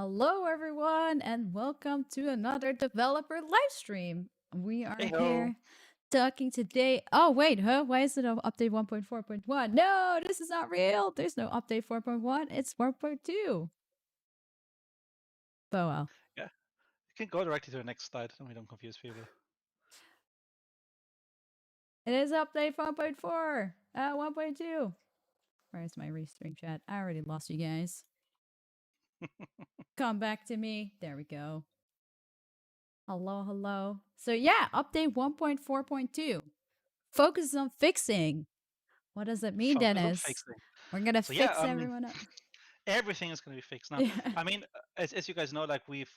Hello, everyone, and welcome to another developer live stream. We are Hey ho. here talking today. Oh, wait, huh? Why is it on update 1.4.1? No, this is not real. There's no update 4.1. It's 4.2. Oh, well. Yeah, you can go directly to the next slide and we don't confuse people. It is update 4.4. 1.2. Where's my restream chat? I already lost you guys. Come back to me. There we go. Hello, hello. So, yeah, update 1.4.2 focuses on fixing. What does that mean, Focus on Dennis? fixing. We're gonna So yeah, fix everyone up. everything is going to be fixed now. Yeah. I mean, as you guys know, like we've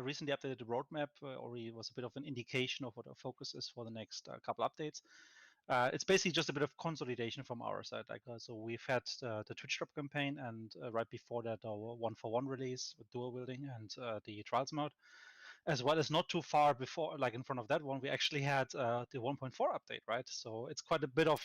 recently updated the roadmap, or it was a bit of an indication of what our focus is for the next couple updates. It's basically just a bit of consolidation from our side. Like, so we've had the Twitch drop campaign, and right before that, our 1-for-1 release with dual wielding and the trials mode. As well as not too far before, like in front of that one, we actually had the 1.4 update, right? So it's quite a bit of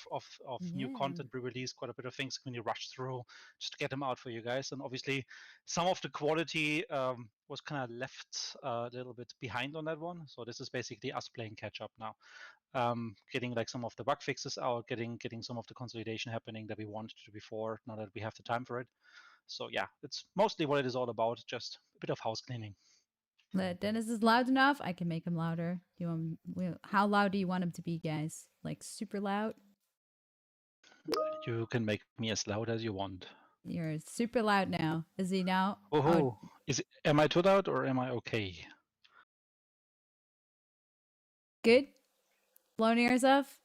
new Yeah. content we released, quite a bit of things when you rush through just to get them out for you guys. And obviously, some of the quality was kind of left a little bit behind on that one. So this is basically us playing catch up now, getting like some of the bug fixes out, getting some of the consolidation happening that we wanted to do before. Now that we have the time for it. So yeah, it's mostly what it is all about, just a bit of house cleaning. But Dennis is loud enough. I can make him louder. Do you how loud do you want him to be, guys? Like super loud? You can make me as loud as you want. You're super loud now. Is he now? Oh, Oh, am I too loud or am I okay? good. Blown ears off.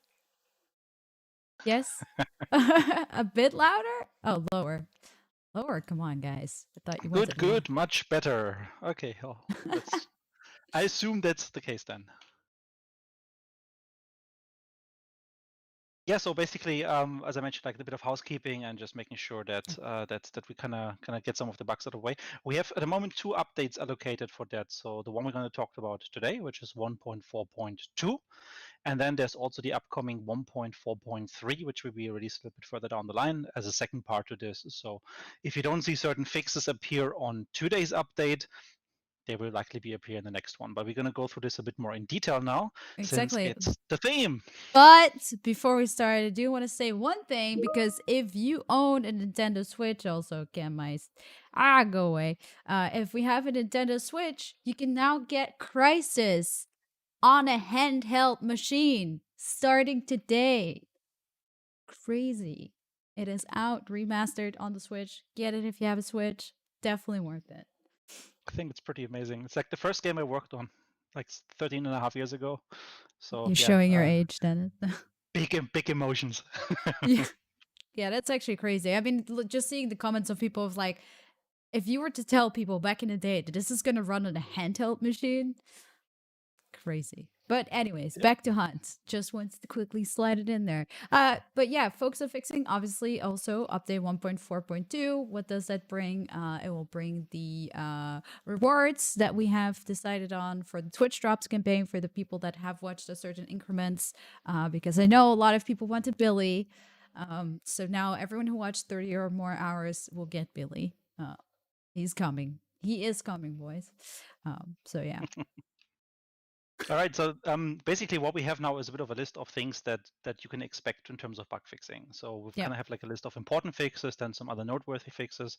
Yes. A bit louder. Oh, lower. Lower. Come on, guys. I thought you Good, wanted lower. good, much better. Okay, oh, that's. I assume that's the case then. Yeah, so basically, as I mentioned, like a bit of housekeeping and just making sure that that we kind of get some of the bugs out of the way. We have at the moment 2 updates allocated for that. So the one we're going to talk about today, which is 1.4.2, and then there's also the upcoming 1.4.3, which will be released a little bit further down the line as a second part to this. So if you don't see certain fixes appear on today's update, they will likely be appear in the next one. But we're going to go through this a bit more in detail now, since Exactly. it's the theme. But before we start, I do want to say one thing because if you own a Nintendo Switch, also can my go away. If we have a Nintendo Switch, you can now get Crisis on a handheld machine starting today. Crazy! It is out remastered on the Switch. Get it if you have a Switch. Definitely worth it. I think it's pretty amazing. It's like the first game I worked on, like 13 and a half years ago. So You're yeah, showing your age, Dennis. big emotions. Yeah. Yeah, that's actually crazy. I mean, just seeing the comments of people of like, if you were to tell people back in the day that this is going to run on a handheld machine, crazy. But anyways, Yep. back to Hunt. Just wanted to quickly slide it in there. But yeah, focus on fixing. Obviously, also update 1.4.2. What does that bring? It will bring the rewards that we have decided on for the Twitch drops campaign for the people that have watched a certain increments. Because I know a lot of people wanted Billy. So now everyone who watched 30 or more hours will get Billy. He's coming. He is coming, boys. So yeah. All right, so basically what we have now is a bit of a list of things that you can expect in terms of bug fixing. So we've Yep. kind of have like a list of important fixes, then some other noteworthy fixes,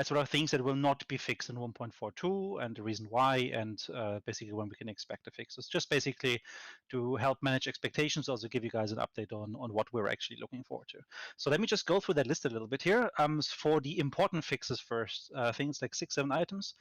as well as things that will not be fixed in 1.42 and the reason why, and basically when we can expect the fixes. Just basically to help manage expectations, also give you guys an update on what we're actually looking forward to. So let me just go through that list a little bit here. For the important fixes first, things like 6-7 items.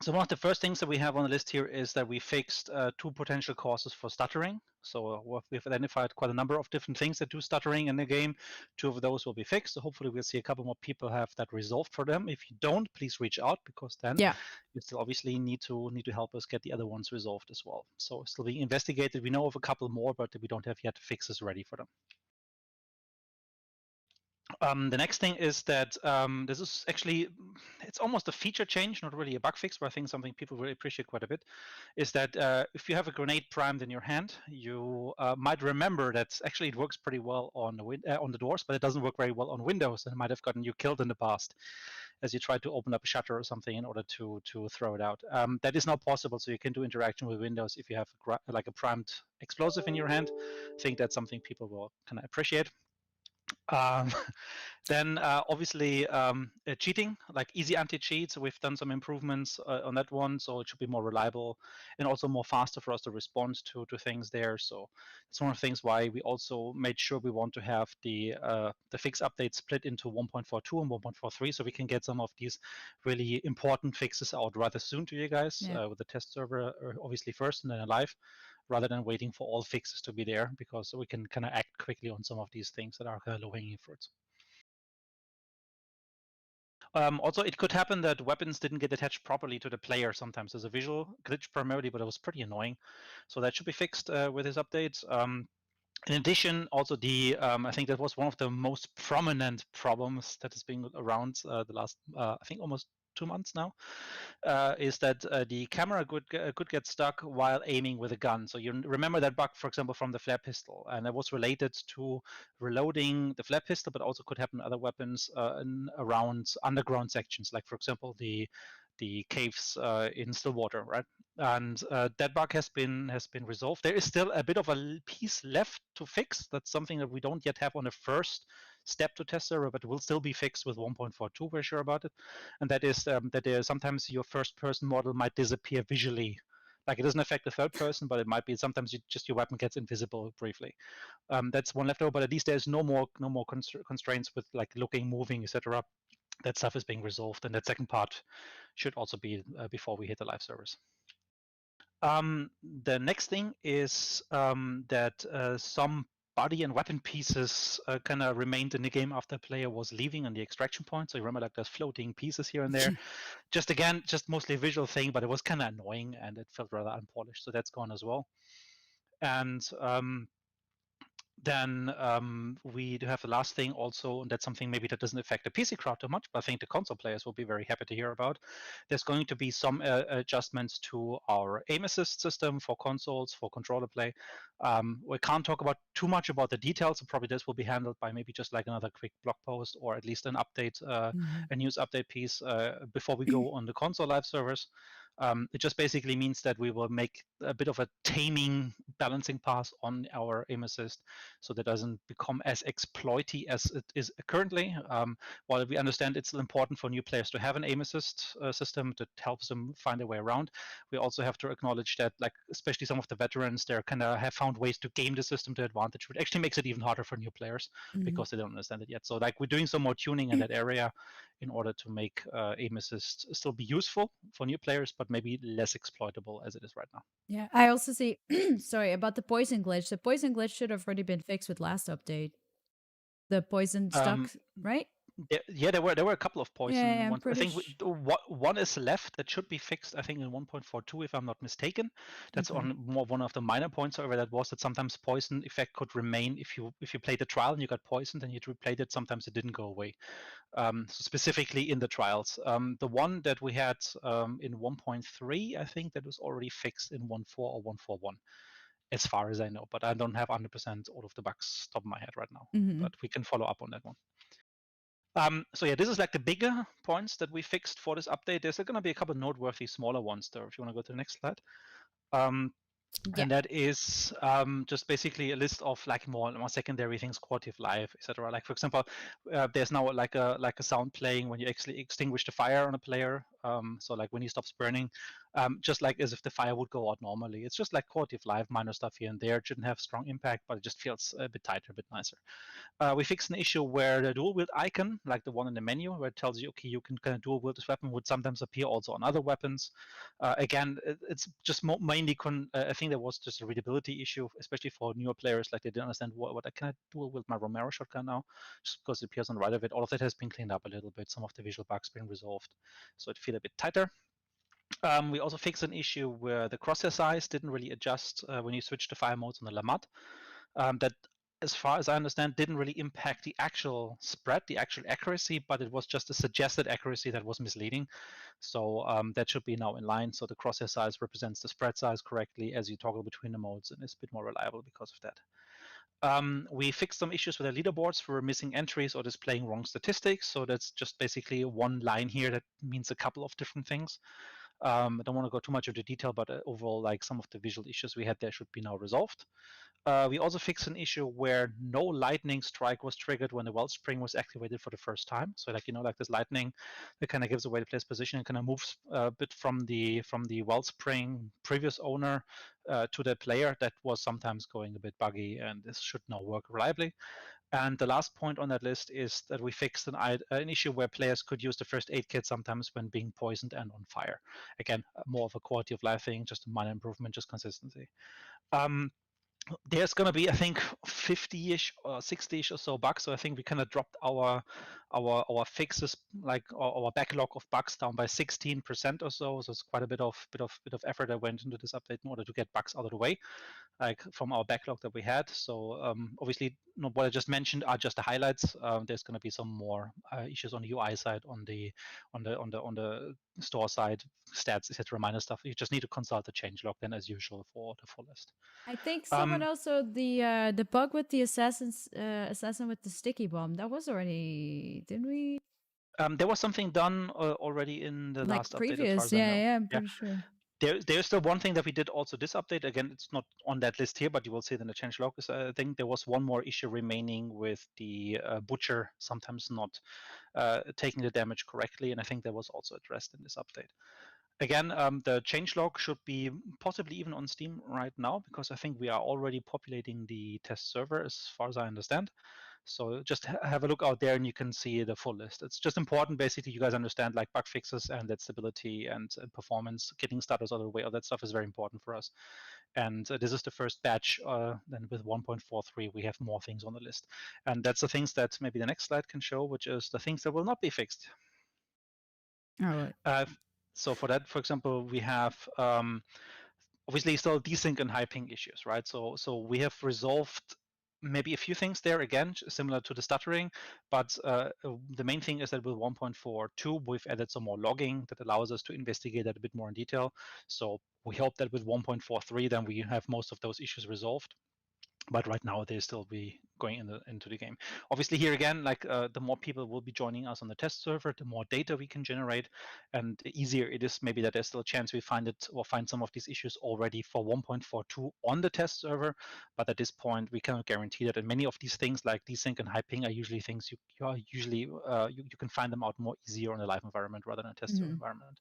So one of the first things that we have on the list here is that we fixed 2 potential causes for stuttering. So we've identified quite a number of different things that do stuttering in the game. 2 of those will be fixed. So hopefully we'll see a couple more people have that resolved for them. If you don't, please reach out, because then Yeah. you still obviously need to help us get the other ones resolved as well. So still being investigated. We know of a couple more, but we don't have yet fixes ready for them. The next thing is that this is actually, it's almost a feature change, not really a bug fix, but I think something people really appreciate quite a bit, is that if you have a grenade primed in your hand, you might remember that actually it works pretty well on the doors, but it doesn't work very well on windows, and it might have gotten you killed in the past. as you try to open up a shutter or something in order to throw it out. That is now possible, so you can do interaction with windows if you have like a primed explosive in your hand. I think that's something people will kind of appreciate. Um, then obviously cheating, like easy anti-cheats. We've done some improvements on that one, so it should be more reliable and also more faster for us to respond to things there. So it's one of the things why we also made sure we want to have the fix update split into 1.42 and 1.43, so we can get some of these really important fixes out rather soon to you guys with the test server obviously first and then live, rather than waiting for all fixes to be there, because we can kind of act quickly on some of these things that are kind of low-hanging fruits. Also, it could happen that weapons didn't get attached properly to the player sometimes. There's a visual glitch primarily, but it was pretty annoying. So that should be fixed with this update. In addition, also I think that was one of the most prominent problems that has been around the last, I think almost 2 months now, is that the camera could get stuck while aiming with a gun. So you remember that bug, for example, from the flare pistol, and it was related to reloading the flare pistol, but also could happen other weapons around underground sections, like for example the caves in Stillwater, right? And that bug has been resolved. There is still a bit of a piece left to fix. That's something that we don't yet have on the first step to test server, but will still be fixed with 1.42. We're sure about it, and that is that sometimes your first-person model might disappear visually. Like it doesn't affect the third person, but it might be sometimes your weapon gets invisible briefly. That's one left over, but at least there's no more constraints with like looking, moving, etc. That stuff is being resolved, and that second part should also be before we hit the live servers. The next thing is that some body and weapon pieces kind of remained in the game after the player was leaving on the extraction point. So you remember like there's floating pieces here and there. Just mostly a visual thing, but it was kind of annoying and it felt rather unpolished. So that's gone as well. And then we do have the last thing also, and that's something maybe that doesn't affect the PC crowd too much, but I think the console players will be very happy to hear about. There's going to be some adjustments to our aim assist system for consoles, for controller play. We can't talk about too much about the details, so probably this will be handled by maybe just like another quick blog post or at least an update, a news update piece before we go on the console live servers. It just basically means that we will make a bit of a taming balancing pass on our aim assist, so that doesn't become as exploity as it is currently. While we understand it's important for new players to have an aim assist system that helps them find their way around, we also have to acknowledge that, like especially some of the veterans, they're kind of have found ways to game the system to advantage, which actually makes it even harder for new players because they don't understand it yet. So like we're doing some more tuning in that area in order to make aim assist still be useful for new players, but maybe less exploitable as it is right now. Yeah, I also see. Sorry about the poison glitch. The poison glitch should have already been fixed with last update. The poison stuck, right? Yeah, there were a couple of poison Yeah, I'm ones. I pretty think one is left that should be fixed. I think in 1.42, if I'm not mistaken. That's Okay. on one of the minor points. However, that was that sometimes poison effect could remain if you played the trial and you got poisoned and you replayed it. Sometimes it didn't go away. So specifically in the trials, the one that we had in 1.3, I think that was already fixed in 1.4 or 1.41. As far as I know, but I don't have 100% all of the bugs top of my head right now. But we can follow up on that one. So yeah, this is like the bigger points that we fixed for this update. There's going to be a couple noteworthy smaller ones there. If you want to go to the next slide. Yeah. And that is just basically a list of like more secondary things, quality of life, etc. Like for example, there's now like a sound playing when you actually extinguish the fire on a player. So like when he stops burning, just like as if the fire would go out normally. It's just like quality of life, minor stuff here and there. It shouldn't have strong impact, but it just feels a bit tighter, a bit nicer. We fixed an issue where the dual wield icon, like the one in the menu, where it tells you, okay, you can kind of dual wield this weapon, would sometimes appear also on other weapons. Again, it's just mainly, I think there was just a readability issue, especially for newer players, like they didn't understand what I can dual wield my Romero shotgun now, just because it appears on the right of it. All of that has been cleaned up a little bit. Some of the visual bugs been resolved, so it feels a bit tighter. We also fixed an issue where the crosshair size didn't really adjust when you switch to fire modes on the Lamad. That, as far as I understand, didn't really impact the actual spread, the actual accuracy, but it was just a suggested accuracy that was misleading. So that should be now in line. So the crosshair size represents the spread size correctly as you toggle between the modes, and is a bit more reliable because of that. We fixed some issues with the leaderboards for missing entries or displaying wrong statistics. So that's just basically one line here that means a couple of different things. I don't want to go too much into detail, but overall, like some of the visual issues we had there should be now resolved. We also fixed an issue where no lightning strike was triggered when the wellspring was activated for the first time. So like like this lightning that kind of gives away the player's position and kind of moves a bit from the wellspring previous owner to the player. That was sometimes going a bit buggy, and this should now work reliably. And the last point on that list is that we fixed an issue where players could use the first aid kit sometimes when being poisoned and on fire. Again, more of a quality of life thing, just a minor improvement, just consistency. There's going to be, I think, 50-ish or 60-ish or so bugs. So I think we kind of dropped our fixes, like our backlog of bugs, down by 16% or so. So it's quite a bit of effort that went into this update in order to get bugs out of the way, like from our backlog that we had. So obviously, what I just mentioned are just the highlights. There's going to be some more issues on the UI side, on the store side, stats, etc., minor stuff. You just need to consult the changelog then, as usual, for the full list. I think someone also the bug with the assassin with the sticky bomb, that was already, didn't we? There was something done already in the last update, as far as I know. Yeah, I'm pretty sure. There's still one thing that we did also this update. Again, it's not on that list here, but you will see it in the changelog. I think there was one more issue remaining with the butcher sometimes not taking the damage correctly, and I think that was also addressed in this update. Again, the changelog should be possibly even on Steam right now, because I think we are already populating the test server, as far as I understand. So just have a look out there and you can see the full list. It's just important, basically, you guys understand like bug fixes and that stability and performance, getting starters out of the way. All that stuff is very important for us. And this is the first batch. Then with 1.43, we have more things on the list. And that's the things that maybe the next slide can show, which is the things that will not be fixed. All right. So for that, for example, we have obviously still desync and high ping issues, right? So we have resolved maybe a few things there, again, similar to the stuttering, but the main thing is that with 1.42, we've added some more logging that allows us to investigate that a bit more in detail. So we hope that with 1.43, then we have most of those issues resolved. But right now they still be going into the game. Obviously here again, like the more people will be joining us on the test server, the more data we can generate, and the easier it is maybe that there's still a chance we find it or find some of these issues already for 1.42 on the test server. But at this point, we cannot guarantee that. And many of these things like desync and high ping are usually things you are usually you can find them out more easier in a live environment rather than a test server environment,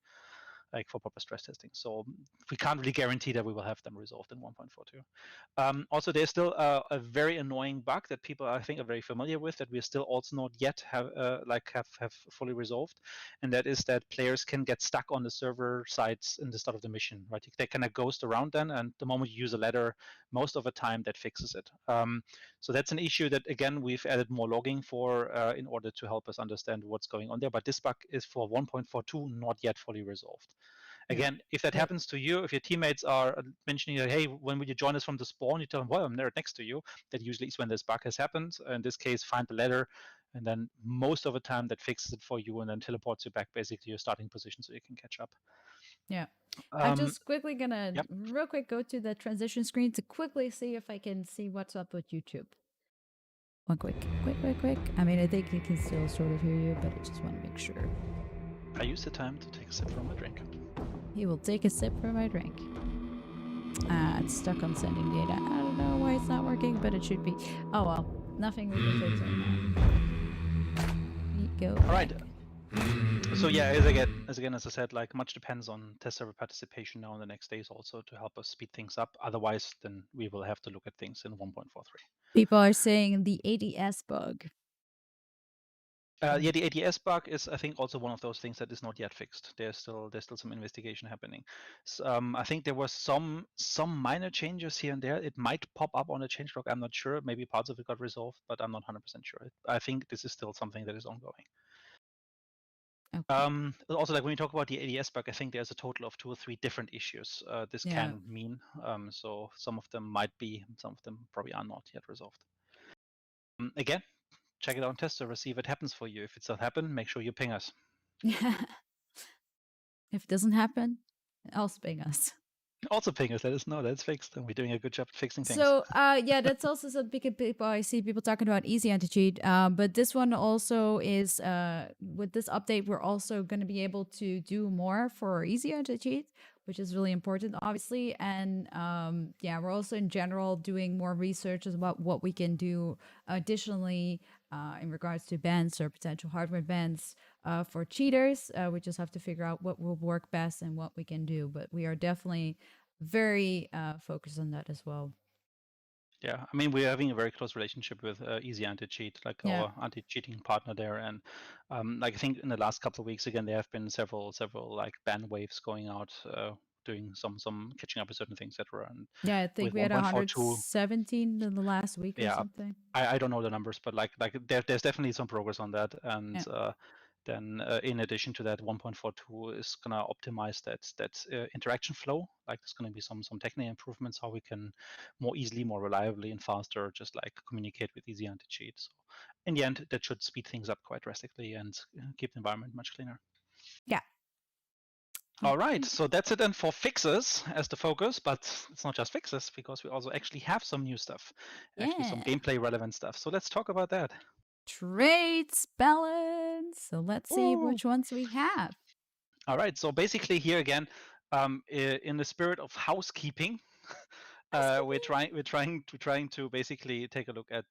like for proper stress testing. So we can't really guarantee that we will have them resolved in 1.42. Also, there's still a very annoying bug that people I think are very familiar with that we still also not yet have fully resolved, and that is that players can get stuck on the server sites in the start of the mission. Right, they kind of ghost around then, and the moment you use a ladder, most of the time that fixes it. So that's an issue that again we've added more logging for in order to help us understand what's going on there. But this bug is for 1.42 not yet fully resolved. Again, if that happens to you, if your teammates are mentioning that, hey, when will you join us from the spawn? You tell them, well, I'm there next to you. That usually is when this bug has happened. In this case, find the ladder, and then most of the time that fixes it for you and then teleports you back basically to your starting position so you can catch up. Yeah. I'm just quickly gonna real quick go to the transition screen to quickly see if I can see what's up with YouTube. One quick. I mean, I think he can still sort of hear you, but I just want to make sure. I use the time to take a sip from my drink. He will take a sip from my drink. It's stuck on sending data. I don't know why it's not working, but it should be. Oh well, nothing we can fix right now. We go. All right. So yeah, as I said, like much depends on test server participation now in the next days also to help us speed things up. Otherwise, then we will have to look at things in 1.43. People are saying the ADS bug. Yeah, the ADS bug is, I think, also one of those things that is not yet fixed. There's still some investigation happening. So, I think there was some minor changes here and there. It might pop up on the changelog. I'm not sure. Maybe parts of it got resolved, but I'm not 100% sure. I think this is still something that is ongoing. Okay. Also, like when we talk about the ADS bug, I think there's a total of 2 or 3 different issues this can mean. So some of them might be, some of them probably are not yet resolved. Again, check it out on test server, see if it happens for you. If it doesn't happen, make sure you ping us. Yeah. If it doesn't happen, I'll ping us. Also, pingers, let us know that's fixed, and we're doing a good job at fixing things. So, yeah, that's also something people I see people talking about easy anti cheat. But this one also is with this update, we're also going to be able to do more for easy anti cheat, which is really important, obviously. And yeah, we're also in general doing more research about what we can do additionally in regards to bans or potential hardware bans for cheaters. We just have to figure out what will work best and what we can do. But we are definitely very focused on that as well. Yeah, I mean, we're having a very close relationship with Easy Anti-Cheat, like Yeah. our anti-cheating partner there, and like I think in the last couple of weeks, again, there have been several like ban waves going out, doing some catching up with certain things, etc. And Yeah, I think with we had 1.42, 117 in the last week or yeah, something. I don't know the numbers, but like there's definitely some progress on that, and Yeah. then in addition to that, 1.42 is gonna optimize that interaction flow. Like there's gonna be some technical improvements how we can more easily, more reliably, and faster just like communicate with easy anti-cheat. So in the end, that should speed things up quite drastically and keep the environment much cleaner. Yeah. All right, Okay. so that's it then for fixes as the focus, but it's not just fixes because we also actually have some new stuff, actually some Yeah. gameplay relevant stuff. So let's talk about that. Traits balance. So let's see Ooh. which ones we have. All right, so basically here again, in the spirit of housekeeping, we're trying to basically take a look at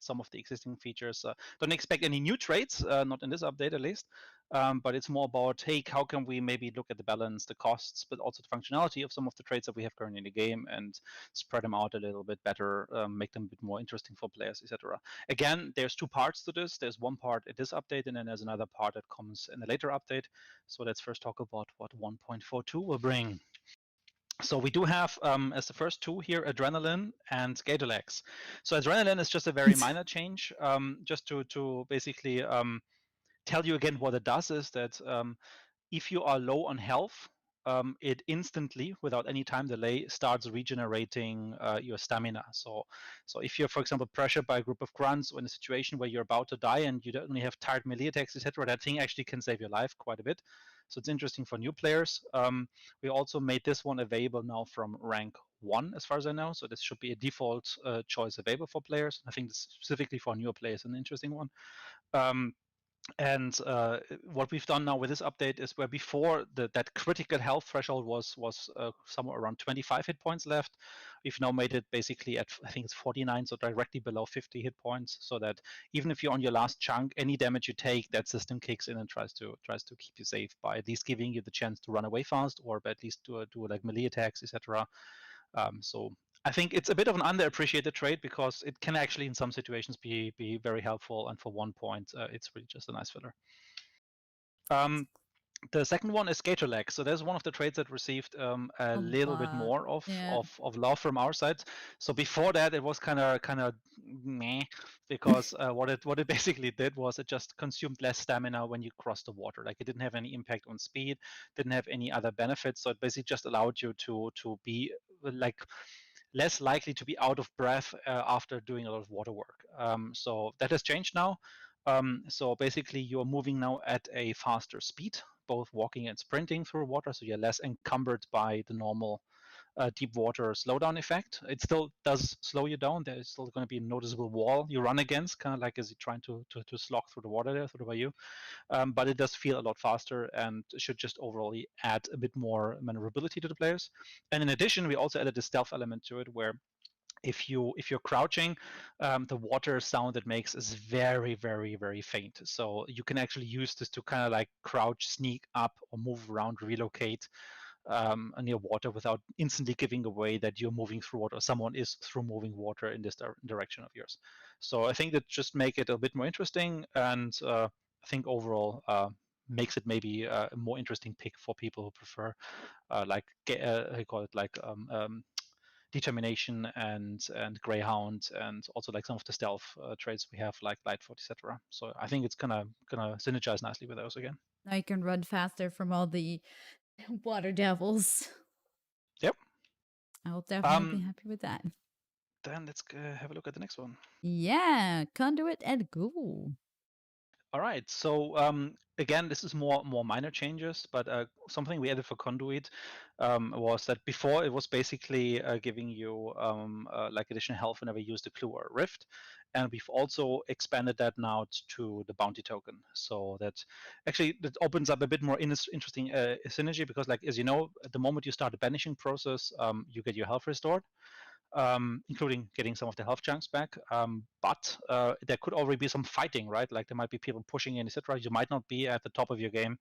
some of the existing features. Don't expect any new traits, not in this update at least. But it's more about, hey, how can we maybe look at the balance, the costs, but also the functionality of some of the traits that we have currently in the game, and spread them out a little bit better, make them a bit more interesting for players, etc. Again, there's two parts to this. There's one part in this update, and then there's another part that comes in a later update. So let's first talk about what 1.42 will bring. So we do have as the first two here, Adrenaline and Skaterlex. So Adrenaline is just a very minor change, just to basically tell you again what it does is that if you are low on health, it instantly, without any time delay, starts regenerating your stamina. So if you're, for example, pressured by a group of grunts or in a situation where you're about to die and you don't only have tired melee attacks, etc., that thing actually can save your life quite a bit. So it's interesting for new players. We also made this one available now from rank 1, as far as I know. So this should be a default choice available for players. I think this specifically for newer players an interesting one. And what we've done now with this update is where before that critical health threshold was somewhere around 25 hit points left, we've now made it basically at, I think it's 49, so directly below 50 hit points, so that even if you're on your last chunk, any damage you take, that system kicks in and tries to keep you safe by at least giving you the chance to run away fast, or at least do like melee attacks, etc. So I think it's a bit of an underappreciated trait because it can actually, in some situations, be very helpful. And for 1 point, it's really just a nice filler. The second one is Gator Lag. So there's one of the traits that received a little bit more Yeah. of love from our side. So before that, it was kind of meh, because what it basically did was it just consumed less stamina when you crossed the water. Like it didn't have any impact on speed, didn't have any other benefits. So it basically just allowed you to be like less likely to be out of breath after doing a lot of water work. So that has changed now. So basically, you're moving now at a faster speed, both walking and sprinting through water, so you're less encumbered by the normal deep water slowdown effect. It still does slow you down. There's still going to be a noticeable wall you run against, kind of like as you're trying to slog through the water there, through the bayou. But it does feel a lot faster and should just overall add a bit more maneuverability to the players. And in addition, we also added a stealth element to it where if you're crouching, the water sound it makes is very, very, very faint. So you can actually use this to kind of like crouch, sneak up, or move around, relocate near water without instantly giving away that you're moving through water or someone is through moving water in this direction of yours. So I think that just make it a bit more interesting, and I think overall makes it maybe a more interesting pick for people who prefer like I call it like determination and greyhound, and also like some of the stealth traits we have like lightfoot, etc. So I think it's gonna synergize nicely with those again. Now you can run faster from all the water devils. Yep. I'll definitely be um happy with that. then let's have a look at the next one. Yeah, conduit and ghoul. All right, so again, this is more minor changes, but something we added for Conduit was that before it was basically giving you like additional health whenever you use the clue or rift, and we've also expanded that now to the bounty token, so that actually that opens up a bit more interesting synergy, because like as you know, at the moment you start the banishing process, you get your health restored, including getting some of the health chunks back. But there could already be some fighting, right? Like there might be people pushing in, etc. You might not be at the top of your game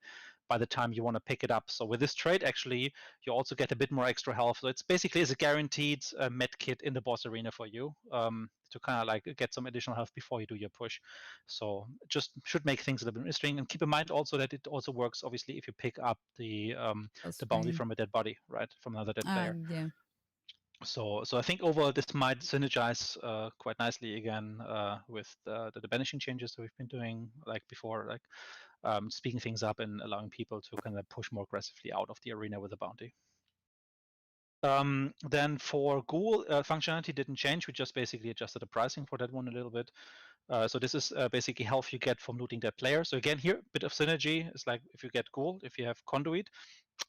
by the time you want to pick it up. So with this trade, actually, you also get a bit more extra health. So it's basically is a guaranteed med kit in the boss arena for you, to kind of like get some additional health before you do your push. So just should make things a little bit interesting. And keep in mind also that it also works, obviously, if you pick up the bounty from a dead body, right, from another dead player. Yeah. So I think overall this might synergize quite nicely again with the banishing changes that we've been doing like before, like speeding things up and allowing people to kind of push more aggressively out of the arena with a bounty. Then for Ghoul, functionality didn't change. We just basically adjusted the pricing for that one a little bit. So this is basically health you get from looting that player. So again, here, bit of synergy. It's like if you get Ghoul, if you have Conduit,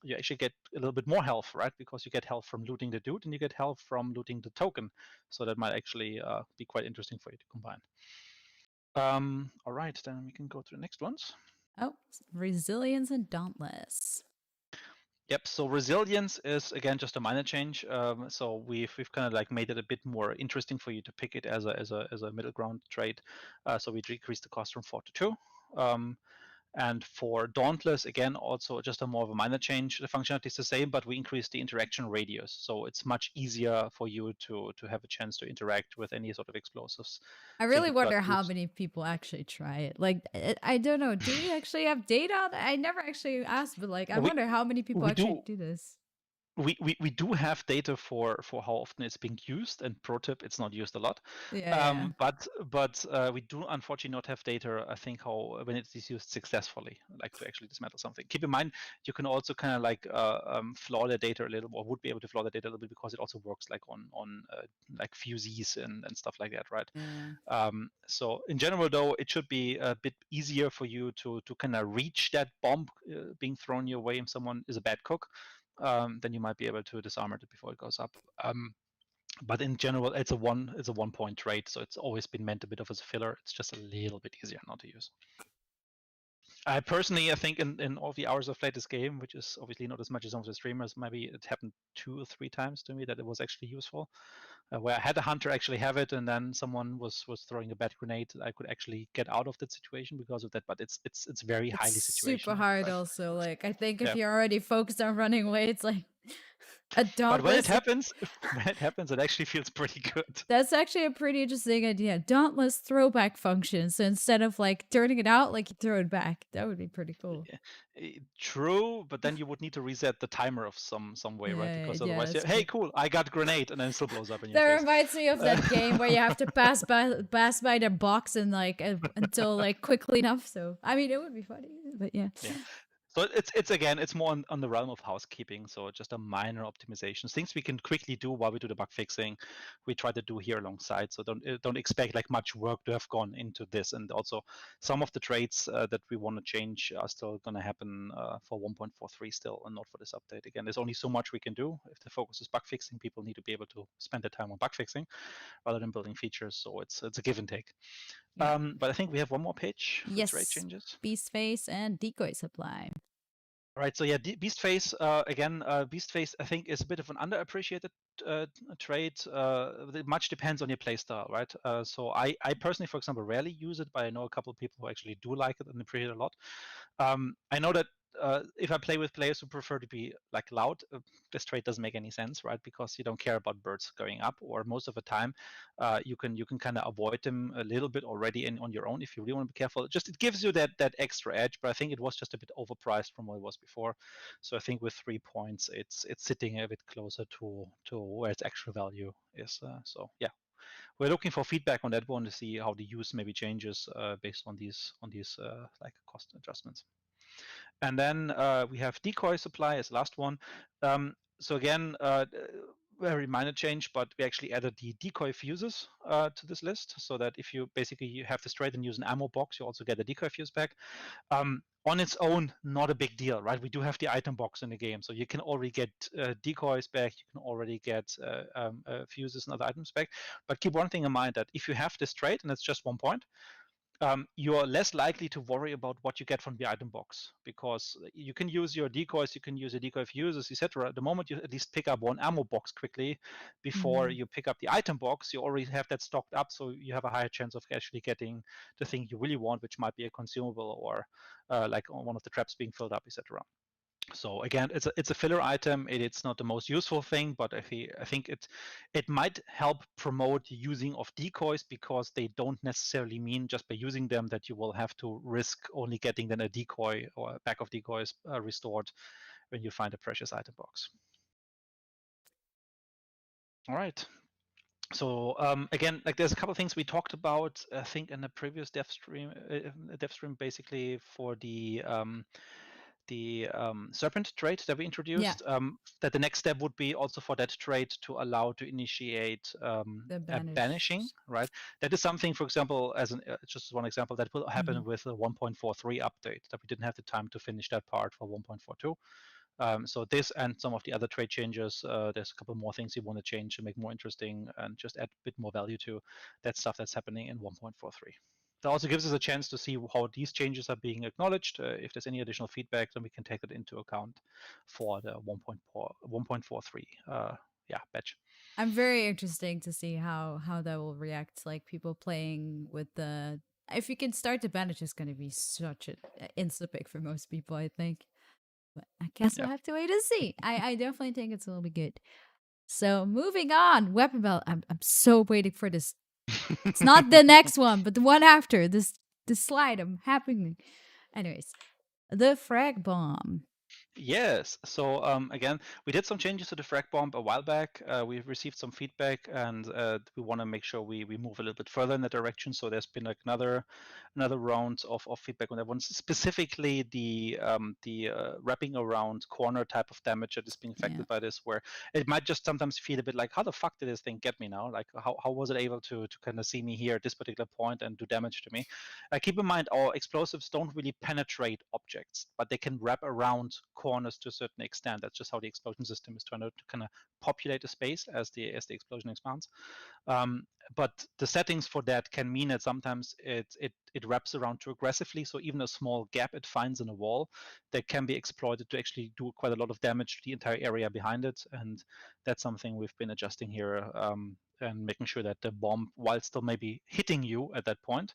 you actually get a little bit more health, right? Because you get health from looting the dude and you get health from looting the token. So that might actually be quite interesting for you to combine. All right, then we can go to the next ones. Oh, resilience and dauntless. Yep. So resilience is again just a minor change. So we've kind of like made it a bit more interesting for you to pick it as a middle ground trade. So we decreased the cost from 4 to 2. And for Dauntless, again, also just a more of a minor change. The functionality is the same, but we increased the interaction radius. So it's much easier for you to have a chance to interact with any sort of explosives. I So if really you've got wonder how groups, many people actually try it. Like, I don't know. Do we actually have data on that? I never actually asked, but like, I we wonder how many people we actually do do this. we do have data for how often it's being used, and pro tip, it's not used a lot. Yeah. But we do unfortunately not have data, I think, how when it is used successfully, like to actually dismantle something. Keep in mind, you can also kind of like flaw the data a little, or would be able to flaw the data a little bit, because it also works like on like fuses and stuff like that, right? Yeah. So in general, though, it should be a bit easier for you to kind of reach that bomb being thrown your way if someone is a bad cook. Then you might be able to disarm it before it goes up. But in general, it's a 1 point trade, so it's always been meant a bit of as a filler. It's just a little bit easier not to use. I personally, I think in all the hours I've played this game, which is obviously not as much as some of the streamers, maybe it happened 2 or 3 times to me that it was actually useful. Where I had a hunter actually have it, and then someone was throwing a bad grenade. I could actually get out of that situation because of that. But it's very It's highly super situational, hard right? also. Like, I think if Yeah. you're already focused on running away, it's like a But when it dauntless. happens, it actually feels pretty good. That's actually a pretty interesting idea. Dauntless throwback function. So instead of like turning it out, like you throw it back. That would be pretty cool. True, but then you would need to reset the timer of some way, right? Yeah, Because yeah, otherwise, that's hey, true. cool, I got grenade, and then it still blows up in your That face. reminds me of that game where you have to pass by the box and like until like quickly enough. So I mean, it would be funny, but yeah. Yeah. So it's again, it's more on the realm of housekeeping. So just a minor optimizations, things we can quickly do while we do the bug fixing. We try to do here alongside. So don't expect like much work to have gone into this. And also, some of the traits that we want to change are still going to happen for 1.43 still, and not for this update. Again, there's only so much we can do. If the focus is bug fixing, people need to be able to spend their time on bug fixing rather than building features. So it's a give and take. Yeah. But I think we have one more page for trait Yes. changes. Beast face and decoy supply. Right. So yeah, Beast Face again. Beast Face, I think, is a bit of an underappreciated trait. It much depends on your playstyle, right? So I personally, for example, rarely use it, but I know a couple of people who actually do like it and appreciate it a lot. I know that if I play with players who prefer to be like loud, this trait doesn't make any sense, right? Because you don't care about birds going up, or most of the time, you can kind of avoid them a little bit already on your own if you really want to be careful. Just it gives you that extra edge, but I think it was just a bit overpriced from what it was before. So I think with 3 points, it's sitting a bit closer to where its actual value is. So yeah, we're looking for feedback on that one to see how the use maybe changes based on these like cost adjustments. And then we have Decoy Supply as the last one. So again, very minor change, but we actually added the Decoy Fuses to this list, so that if you have this trade and use an ammo box, you also get a Decoy Fuse back. On its own, not a big deal, right? We do have the item box in the game, so you can already get decoys back, you can already get fuses and other items back. But keep one thing in mind, that if you have this trade and it's just 1 point, you are less likely to worry about what you get from the item box, because you can use your decoys, you can use your decoy fuses, etc. The moment you at least pick up one ammo box quickly before you pick up the item box, you already have that stocked up, so you have a higher chance of actually getting the thing you really want, which might be a consumable or like one of the traps being filled up, etc. So again, it's a filler item. It's not the most useful thing, but I think it might help promote using of decoys, because they don't necessarily mean just by using them that you will have to risk only getting then a decoy or a pack of decoys restored when you find a precious item box. All right. So again, like there's a couple of things we talked about, I think, in the previous dev stream, basically for the serpent trait that we introduced, that the next step would be also for that trait to allow to initiate a banishing, right? That is something, for example, as just one example, that will happen with the 1.43 update, that we didn't have the time to finish that part for 1.42. So this and some of the other trait changes, there's a couple more things you want to change to make more interesting and just add a bit more value to that stuff that's happening in 1.43. That also gives us a chance to see how these changes are being acknowledged. If there's any additional feedback, then we can take it into account for the 1.43 batch. I'm very interesting to see how that will react. Like people playing with the, if you can start to banish, it's going to be such an insta pick for most people, I think. But I guess we'll have to wait and see. I definitely think it's a little bit good. So moving on, weapon belt. I'm so waiting for this. It's not the next one, but the one after this slide. I'm happening. Anyways, the frag bomb. Yes. So again, we did some changes to the frag bomb a while back. We've received some feedback, and we want to make sure we move a little bit further in that direction. So there's been like another round of feedback on that one. Specifically, the wrapping around corner type of damage that is being affected by this, where it might just sometimes feel a bit like, how the fuck did this thing get me now? Like, how was it able to kind of see me here at this particular point and do damage to me? Keep in mind, our explosives don't really penetrate objects, but they can wrap around corners to a certain extent. That's just how the explosion system is trying to kind of populate a space as the explosion expands. But the settings for that can mean that sometimes it wraps around too aggressively. So even a small gap it finds in a wall that can be exploited to actually do quite a lot of damage to the entire area behind it. And that's something we've been adjusting here and making sure that the bomb, while still maybe hitting you at that point,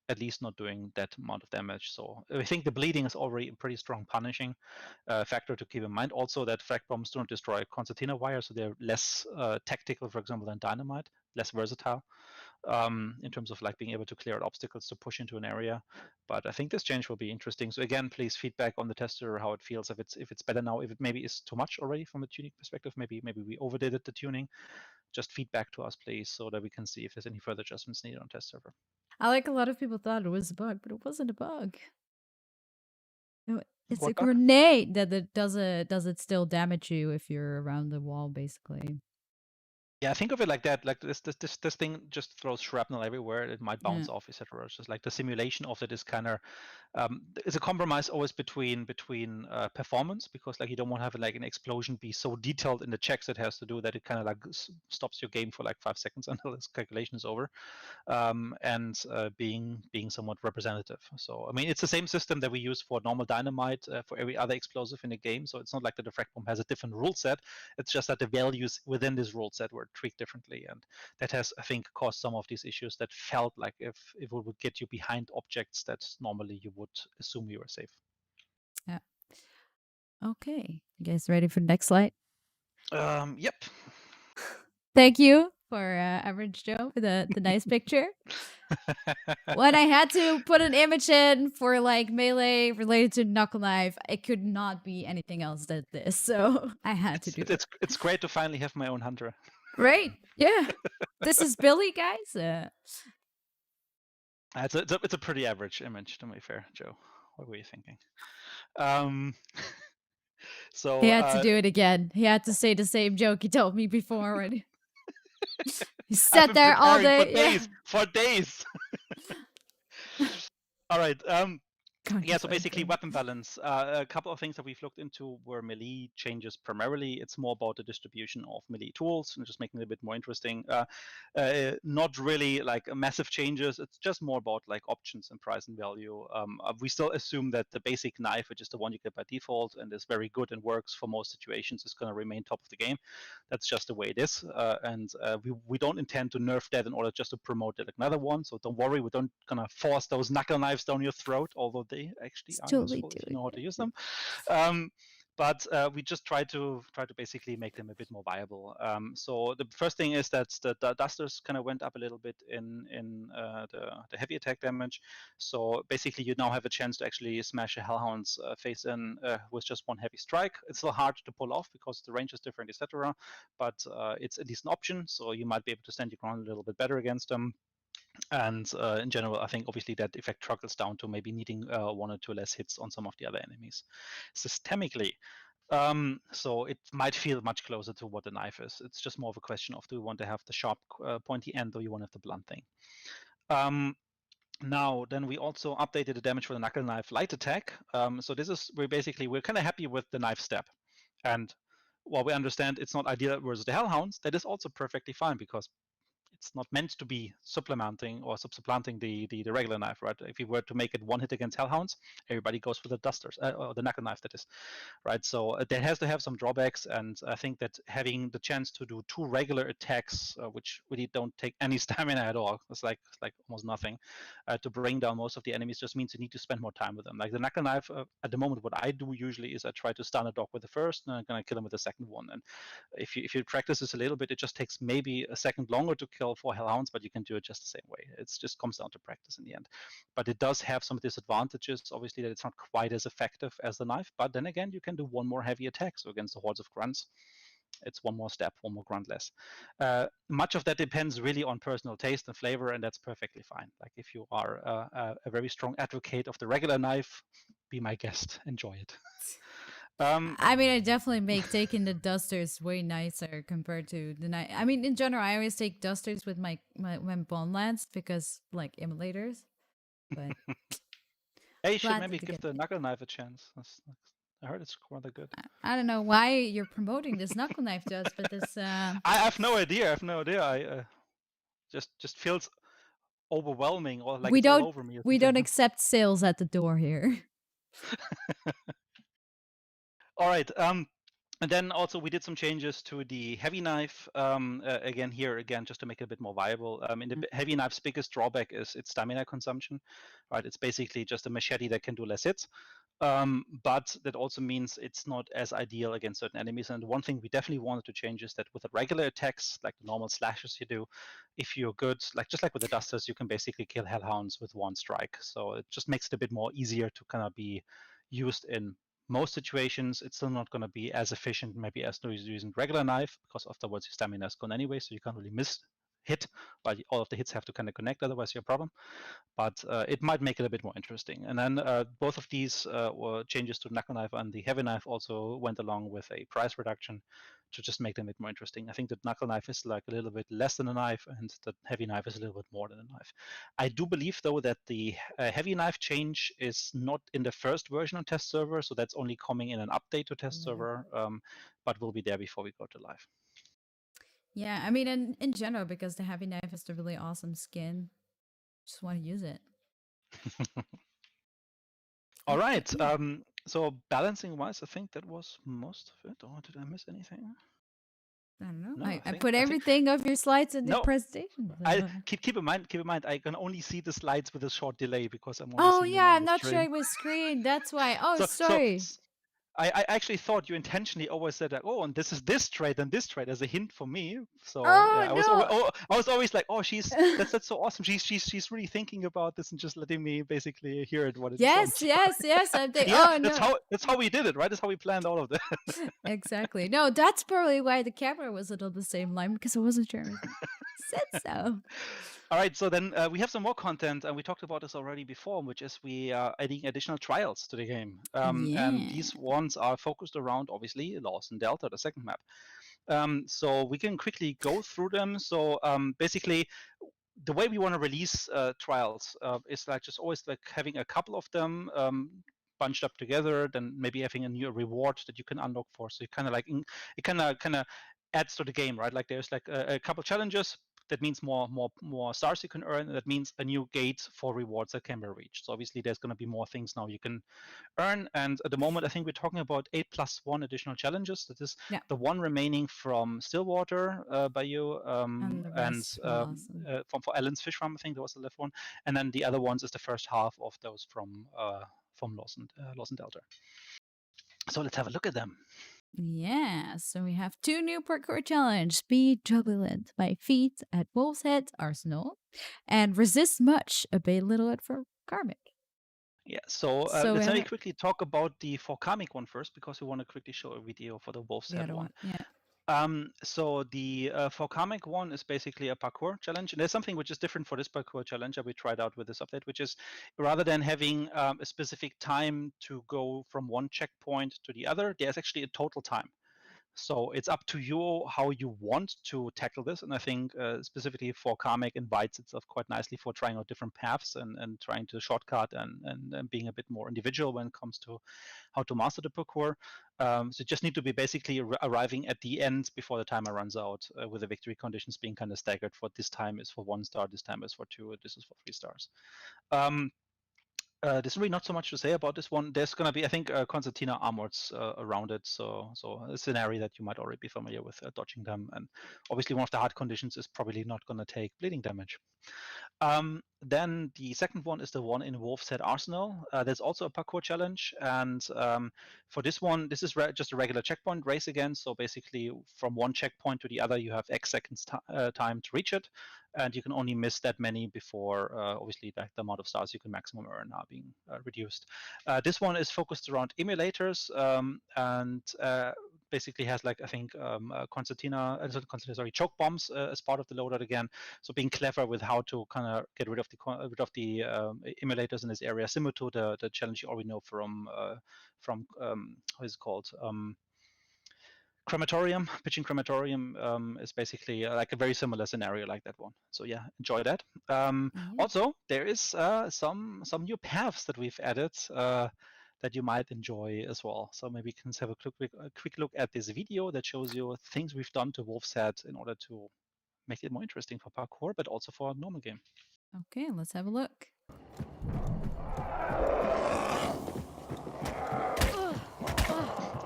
at least not doing that amount of damage. So I think the bleeding is already a pretty strong punishing factor to keep in mind. Also, that frag bombs don't destroy concertina wire, so they're less tactical, for example, than dynamite, less versatile in terms of like being able to clear out obstacles to push into an area. But I think this change will be interesting. So again, please feedback on the tester how it feels, if it's better now, if it maybe is too much already from a tuning perspective, maybe we overdid it, the tuning. Just feedback to us, please, so that we can see if there's any further adjustments needed on test server. I like a lot of people thought it was a bug, but it wasn't a bug. It's What a bug? grenade that does it still damage you if you're around the wall, basically. Yeah, think of it like that. Like this thing just throws shrapnel everywhere. It might bounce off, etc. It's just like the simulation of it is kind of it's a compromise always between performance, because like you don't want to have like an explosion be so detailed in the checks it has to do that it kind of like stops your game for like 5 seconds until its calculation is over, and being somewhat representative. So I mean, it's the same system that we use for normal dynamite for every other explosive in the game. So it's not like the frag bomb has a different rule set. It's just that the values within this rule set were tweaked differently, and that has, I think, caused some of these issues that felt like if it would get you behind objects that normally you would assume you were safe. Yeah. Okay. You guys ready for the next slide? Yep. Thank you for Average Joe for the nice picture. When I had to put an image in for like melee related to knuckle knife, it could not be anything else than this. So I had to do it. It's great to finally have my own hunter. Right. Yeah. This is Billy, guys. It's a pretty average image, to be fair, Joe. What were you thinking? So He had to do it again. He had to say the same joke he told me before already. He I've sat been there all preparing day. for days. All right. Yeah, so Conscious basically open. weapon balance. A couple of things that we've looked into were melee changes primarily. It's more about the distribution of melee tools and just making it a bit more interesting. Not really like massive changes. It's just more about like options and price and value. We still assume that the basic knife, which is the one you get by default and is very good and works for most situations, is going to remain top of the game. That's just the way it is. And we don't intend to nerf that in order just to promote like another one. So don't worry, we don't gonna force those knuckle knives down your throat, although they actually are Totally useful if you doing know how it. to use them. But we just try to basically make them a bit more viable. So the first thing is that the dusters kind of went up a little bit in the heavy attack damage. So basically, you now have a chance to actually smash a Hellhound's face in with just one heavy strike. It's still hard to pull off because the range is different, etc. But it's at least an option, so you might be able to stand your ground a little bit better against them. And in general, I think obviously that effect trickles down to maybe needing one or two less hits on some of the other enemies. Systemically, so it might feel much closer to what the knife is. It's just more of a question of do you want to have the sharp, pointy end or you want to have the blunt thing. Now, then we also updated the damage for the knuckle knife light attack. So this is we're kind of happy with the knife step, and while we understand it's not ideal versus the Hellhounds, that is also perfectly fine because it's not meant to be supplementing or supplanting the regular knife, right? If you were to make it one hit against Hellhounds, everybody goes for the dusters or the knuckle knife, that is, right? So that has to have some drawbacks, and I think that having the chance to do two regular attacks, which really don't take any stamina at all, it's like almost nothing, to bring down most of the enemies, just means you need to spend more time with them. Like the knuckle knife, at the moment, what I do usually is I try to stun a dog with the first, and I'm gonna kill him with the second one. And if you practice this a little bit, it just takes maybe a second longer to kill 4 Hellhounds, but you can do it just the same way. It just comes down to practice in the end. But it does have some disadvantages, obviously, that it's not quite as effective as the knife. But then again, you can do one more heavy attack. So against the hordes of grunts, it's one more step, one more grunt less. Much of that depends really on personal taste and flavor, and that's perfectly fine. Like if you are a very strong advocate of the regular knife, be my guest, enjoy it. I mean, I definitely make taking the dusters way nicer compared to the knife. I mean, in general, I always take dusters with my bone lance because like emulators. But Yeah, you should glad maybe to give get the it. knuckle knife a chance. I heard it's rather good. I don't know why you're promoting this knuckle knife to us, but this I have no idea. I have no idea. I just feels overwhelming or like we it's all don't over me or we don't something. accept sales at the door here. All right. And then also we did some changes to the heavy knife. Again, just to make it a bit more viable. In the heavy knife's biggest drawback is its stamina consumption. Right, it's basically just a machete that can do less hits. But that also means it's not as ideal against certain enemies. And one thing we definitely wanted to change is that with the regular attacks, like the normal slashes you do, if you're good, like just like with the dusters, you can basically kill hellhounds with one strike. So it just makes it a bit more easier to kind of be used in most situations. It's still not going to be as efficient maybe as using regular knife because afterwards your stamina is gone anyway, so you can't really miss hit, but all of the hits have to kind of connect, otherwise you're a problem. But it might make it a bit more interesting. And then both of these changes to the knuckle knife and the heavy knife also went along with a price reduction to just make them a bit more interesting. I think the knuckle knife is like a little bit less than a knife, and the heavy knife is a little bit more than a knife. I do believe, though, that the heavy knife change is not in the first version of test server, so that's only coming in an update to test server, but will be there before we go to live. Yeah, I mean, in general, because the heavy knife has the really awesome skin, just want to use it. All right. So balancing wise, I think that was most of it. Or did I miss anything? I don't know. No, I put I think everything of your slides in the no. presentation. I So. keep in mind. Keep in mind, I can only see the slides with a short delay because I'm only Oh seeing them yeah, on I'm the not stream. sharing my screen. That's why. Oh, So sorry. I actually thought you intentionally always said like, oh, and this is this trade and this trade as a hint for me. So yeah, I was always like, oh, that's so awesome. She's really thinking about this and just letting me basically hear it what it sounds like. Yes. Yeah, Oh no. that's how we did it, right? That's how we planned all of that. Exactly. No, that's probably why the camera was not on the same line because I wasn't sure. Said so. All right, so then we have some more content, and we talked about this already before, which is we are adding additional trials to the game. And Yeah. these ones are focused around, obviously, Lost in Delta, the second map. So we can quickly go through them. So basically, the way we want to release trials is like just always like having a couple of them bunched up together, then maybe having a new reward that you can unlock for. So you kind of like it kind of adds to the game, right? Like there's like a couple challenges. That means more stars you can earn. And that means a new gate for rewards that can be reached. So obviously there's going to be more things now you can earn. And at the moment, I think we're talking about 8+1 additional challenges. That is Yeah. the one remaining from Stillwater Bayou And the and rest from Lawson. for Ellen's Fish Farm, I think that was the left one. And then the other ones is the first half of those from Lost and Delta. So let's have a look at them. Yeah, so we have 2 new parkour challenge: Speed Jubilant by Feet at Wolf's Head Arsenal, and Resist Much, Obey Little at for Karmic. Yeah, so So let's very quickly talk about the for Karmic one first, because we want to quickly show a video for the Wolf's the Head other one. one. Yeah. So the for Karmic one is basically a parkour challenge, and there's something which is different for this parkour challenge that we tried out with this update, which is rather than having a specific time to go from one checkpoint to the other, there's actually a total time. So it's up to you how you want to tackle this. And I think specifically for Karmic invites itself quite nicely for trying out different paths and trying to shortcut and being a bit more individual when it comes to how to master the parkour. So you just need to be basically arriving at the end before the timer runs out, with the victory conditions being kind of staggered. For this time is for 1 star, this time is for 2, this is for 3 stars. There's really not so much to say about this one. There's going to be, I think, concertina armors around it, so a scenario that you might already be familiar with dodging them. And obviously, one of the hard conditions is probably not going to take bleeding damage. Then the second one is the one in Wolf's Head Arsenal. There's also a parkour challenge, and for this one, this is just a regular checkpoint race again. So basically, from one checkpoint to the other, you have X seconds time to reach it, and you can only miss that many before, obviously, the amount of stars you can maximum earn are being reduced. This one is focused around emulators, and basically has, like, I think choke bombs as part of the loadout again. So being clever with how to kind of get rid of the emulators in this area, similar to the challenge you already know from how is it called? Crematorium, pitching crematorium is basically like a very similar scenario like that one. So yeah, enjoy that. Also, there is some new paths that we've added that you might enjoy as well. So maybe you can have a quick look at this video that shows you things we've done to Wolf's Head in order to make it more interesting for parkour, but also for a normal game. Okay, let's have a look.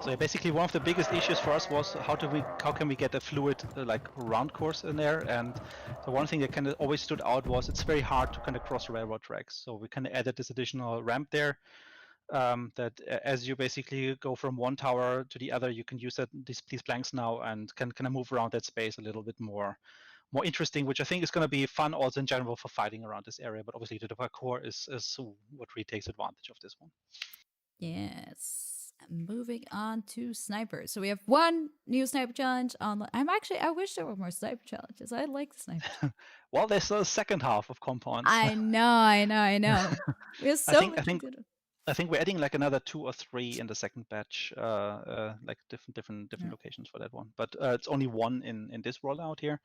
So basically, one of the biggest issues for us was how can we get a fluid like round course in there. And the one thing that kind of always stood out was it's very hard to kind of cross railroad tracks. So we kind of added this additional ramp there. That as you basically go from one tower to the other, you can use these planks now and can kind of move around that space a little bit more interesting, which I think is going to be fun also in general for fighting around this area. But obviously, the parkour is what really takes advantage of this one. Yes. Moving on to snipers. So we have one new sniper challenge on. I wish there were more sniper challenges. I like the sniper. Well, there's a second half of compounds. I know. We have so much to do. I think we're adding like another 2 or 3 in the second batch, like different locations for that one. But it's only one in this rollout here.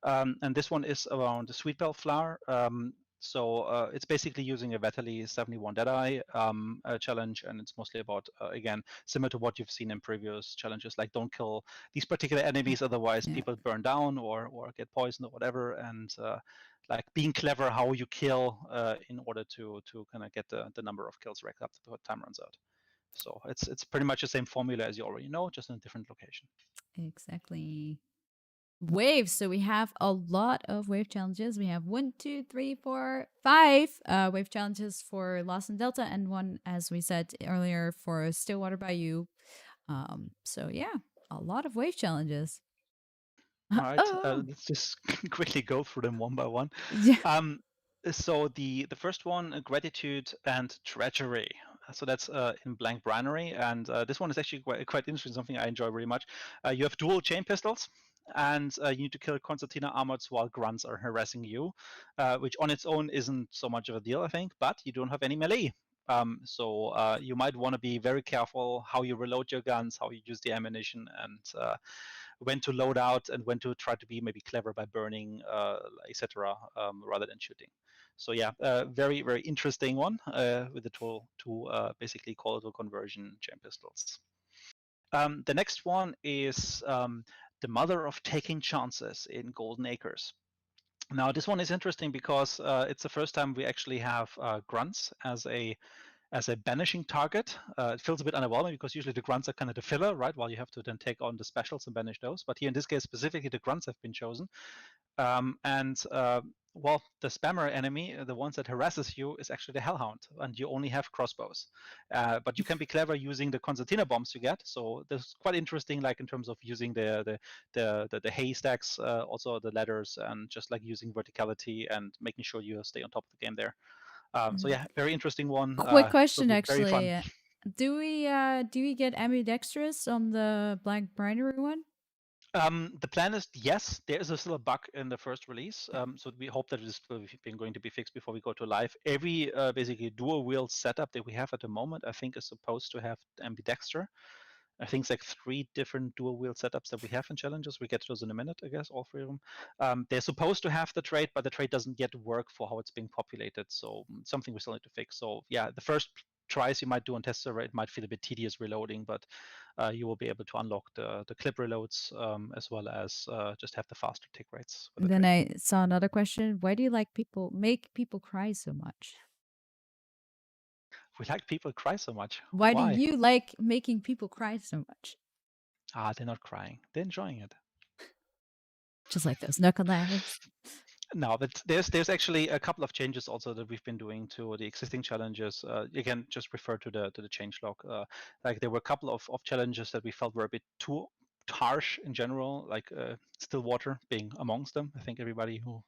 And this one is around the sweet bell flower. So it's basically using a Vetterli 71 Deadeye challenge, and it's mostly about, again, similar to what you've seen in previous challenges, like don't kill these particular enemies, otherwise people burn down or get poisoned or whatever, and like being clever how you kill in order to kind of get the number of kills racked up before time runs out. So it's pretty much the same formula as you already know, just in a different location. Exactly. Waves. So we have a lot of wave challenges. We have 1, 2, 3, 4, 5 wave challenges for Lost in Delta, and one, as we said earlier, for Stillwater Bayou. So yeah, a lot of wave challenges. All right, let's just quickly go through them one by one. Yeah. So the first one, Gratitude and Treachery. So that's in blank binary, and this one is actually quite interesting, something I enjoy very much. You have dual chain pistols, and you need to kill concertina armors while grunts are harassing you, which on its own isn't so much of a deal, I think, but you don't have any melee. So you might want to be very careful how you reload your guns, how you use the ammunition, and when to load out and when to try to be maybe clever by burning, etc., rather than shooting. So yeah, very, very interesting one with the two basically call-to conversion chain pistols. The next one is the mother of taking chances in Golden Acres. Now, this one is interesting because it's the first time we actually have grunts as a banishing target. It feels a bit underwhelming because usually the grunts are kind of the filler, right? While you have to then take on the specials and banish those. But here in this case, specifically, the grunts have been chosen. Well, the spammer enemy, the ones that harasses you, is actually the Hellhound, and you only have crossbows. But you can be clever using the concertina bombs you get. So this is quite interesting, like in terms of using the haystacks, also the ladders, and just like using verticality and making sure you stay on top of the game there. So yeah, very interesting one. Quick Will question, be very fun. actually. Do we get ambidextrous on the Black Binary one? The plan is yes, there is still a bug in the first release, so we hope that it is going to be fixed before we go to live. Every basically dual wheel setup that we have at the moment, I think, is supposed to have ambidexter. I think it's like 3 different dual wheel setups that we have in challenges. We get to those in a minute, I guess, all 3 of them. They're supposed to have the trait, but the trait doesn't yet work for how it's being populated. So something we still need to fix. So yeah, the first tries you might do on test server, it might feel a bit tedious reloading, but you will be able to unlock the clip reloads as well as just have the faster tick rates with the Then trait. I saw another question. Why do you make people cry so much? We like people cry so much. Why do Why? you like making people cry so much? They're not crying. They're enjoying it. Just like those Knuckle Lags. No, but there's actually a couple of changes also that we've been doing to the existing challenges. Again, just refer to the change log. Like there were a couple of challenges that we felt were a bit too harsh in general, like Stillwater being amongst them. I think everybody who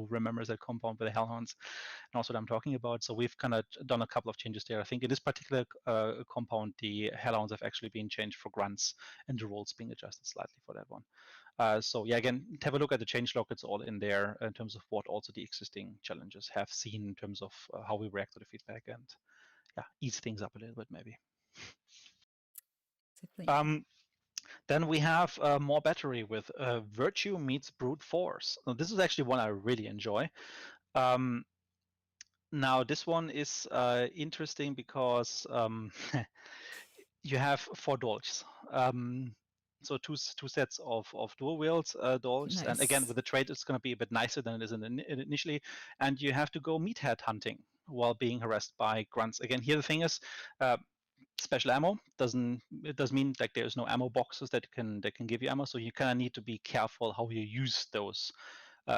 remembers that compound with the Hellhounds knows what I'm talking about. So we've kind of done a couple of changes there. I think in this particular compound, the Hellhounds have actually been changed for grunts, and the rules being adjusted slightly for that one. So yeah, again, have a look at the changelog. It's all in there in terms of what also the existing challenges have seen in terms of how we react to the feedback and yeah, ease things up a little bit maybe. Exactly. Then we have more battery with Virtue meets Brute Force. Now, this is actually one I really enjoy. Now this one is interesting because you have 4 dolges. So two sets of dual wheels dolges, and again Nice. with the trait, it's going to be a bit nicer than it is initially. And you have to go meathead hunting while being harassed by grunts. Again, here the thing is, special ammo does mean like there's no ammo boxes that can give you ammo. So you kind of need to be careful how you use those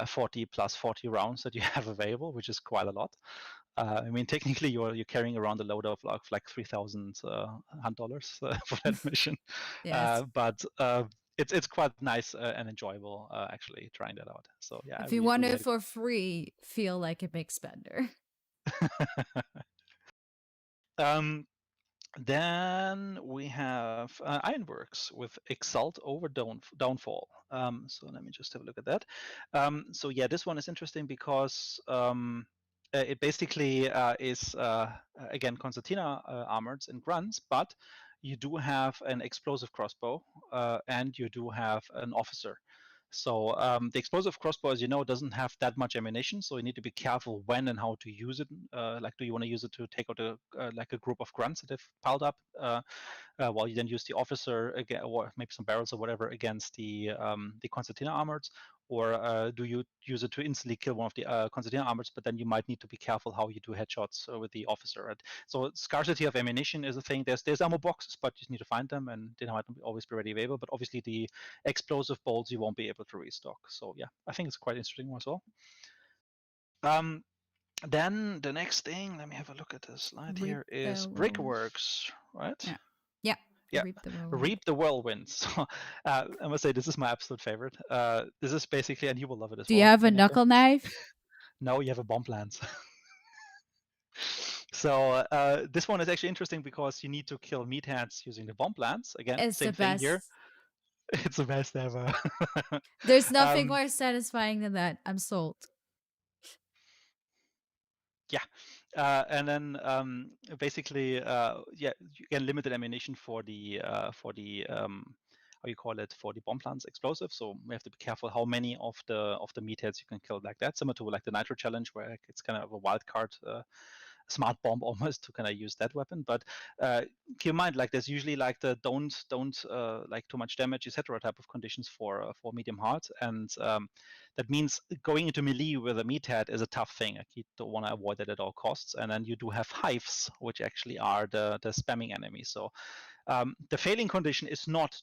40 plus 40 rounds that you have available, which is quite a lot. I mean, technically, you're carrying around a load of like 3,000 hunt dollars for that mission, Yes. but it's quite nice and enjoyable actually trying that out. So yeah, I If you really, want really it had for free, feel like a big spender. Then we have Ironworks with Exalt over Downfall. So let me just have a look at that. So yeah, this one is interesting because it basically is again concertina armored and grunts, but you do have an explosive crossbow and you do have an officer. So the explosive crossbow, as you know, doesn't have that much ammunition, so you need to be careful when and how to use it. Like, do you want to use it to take out like a group of grunts that have piled up, while you then use the officer again, or maybe some barrels or whatever against the concertina armors, or do you use it to instantly kill one of the concertina armors? But then you might need to be careful how you do headshots with the officer. Right? So scarcity of ammunition is a thing. There's ammo boxes, but you need to find them, and they might not always be ready available. But obviously the explosive bolts you won't be able to restock. So yeah, I think it's quite interesting as well. Then the next thing, let me have a look at the slide Reap here, is the world. Brickworks, right? Yeah. Yeah. Yeah, Reap the world. Reap the Whirlwind. So I must say this is my absolute favorite. This is basically, and you will love it as Do you well, have a Nico. knuckle knife? No, you have a bomb lance. So this one is actually interesting because you need to kill meatheads using the bomb lance. Again, It's same the thing here. best. It's the best ever. There's nothing Um, more satisfying than that. I'm sold. yeah, and then basically, yeah, you get limited ammunition for the how you call it, for the bomb plants explosive. So we have to be careful how many of the meatheads you can kill like that. Similar to like the nitro challenge, where it's kind of a wild card. Smart bomb almost to kind of use that weapon. But keep in mind, like there's usually like the don't like too much damage, etc. type of conditions for medium hard, and that means going into melee with a meathead is a tough thing. Like you don't want to avoid it at all costs. And then you do have hives, which actually are the spamming enemies. So the failing condition is not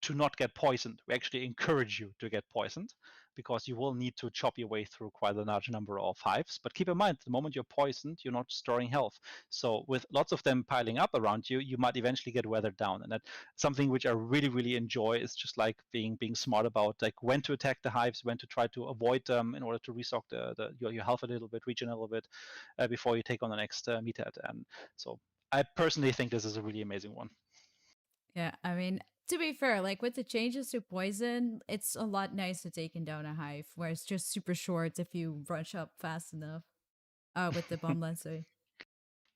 to not get poisoned. We actually encourage you to get poisoned because you will need to chop your way through quite a large number of hives. But keep in mind, the moment you're poisoned, you're not storing health. So with lots of them piling up around you, you might eventually get weathered down. And that's something which I really, really enjoy is just like being smart about like when to attack the hives, when to try to avoid them in order to restock your health a little bit, regen a little bit before you take on the next meathead. And so I personally think this is a really amazing one. Yeah, I mean, to be fair, like with the changes to poison, it's a lot nicer taking down a hive, where it's just super short if you rush up fast enough. With the bomb lancer.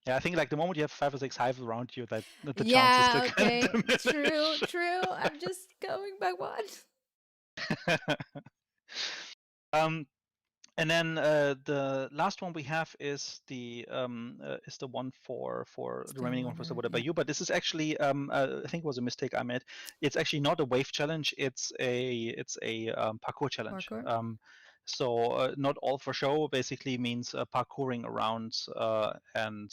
Yeah, I think like the moment you have 5 or 6 hives around you, that the chances to Yeah, kind of okay. True, diminish. true. I'm just going by one. um, and then the last one we have is the one for the remaining one for Stillwater, Stillwater yeah. Bayou, but this is actually I think it was a mistake I made. It's actually not a wave challenge. It's a parkour challenge. Parkour. So not all for show basically means parkouring around and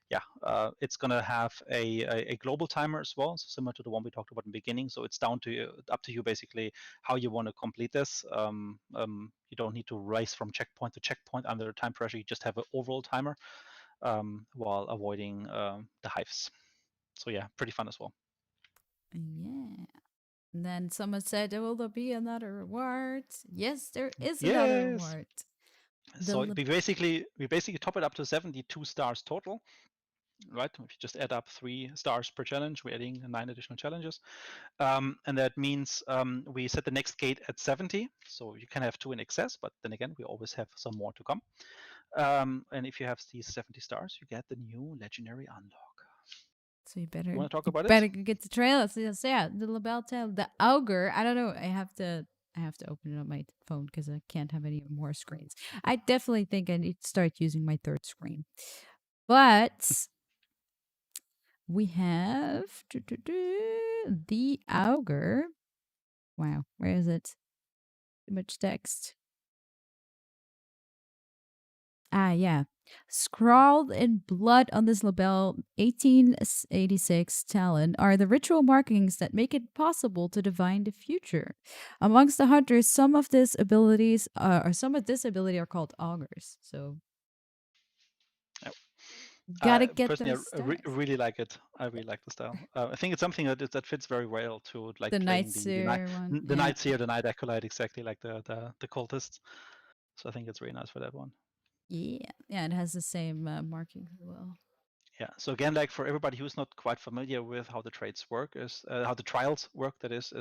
yeah, it's gonna have a global timer as well, so similar to the one we talked about in the beginning. So it's down to you, up to you basically how you want to complete this. You don't need to race from checkpoint to checkpoint under time pressure. You just have an overall timer while avoiding the hives. So yeah, pretty fun as well. Yeah. And then someone said, will there be another reward? Yes, there is another Yes. reward. So The we basically top it up to 72 stars total, right? If you just add up 3 stars per challenge, we're adding 9 additional challenges. And that means we set the next gate at 70. So you can have 2 in excess, but then again, we always have some more to come. And if you have these 70 stars, you get the new legendary unlock. So you You want to talk you about it? better get the trailer. So yes, yeah, the label tail, the auger. I don't know. I have to open it on my phone because I can't have any more screens. I definitely think I need to start using my third screen. But we have the auger. Wow, where is it? Too much text. Ah, yeah. Scrawled in blood on this label, 1886 talent, are the ritual markings that make it possible to divine the future. Amongst the hunters, some of this ability are called augurs. So gotta get Personally, those stars. really like it. I really like the style. I think it's something that fits very well to like The playing Night the Seer one, the yeah, Night Seer, the Night Acolyte, exactly like the cultists. So I think it's really nice for that one. yeah. It has the same markings as well. Yeah. So again, like for everybody who's not quite familiar with how the trades work, is how the trials work. That is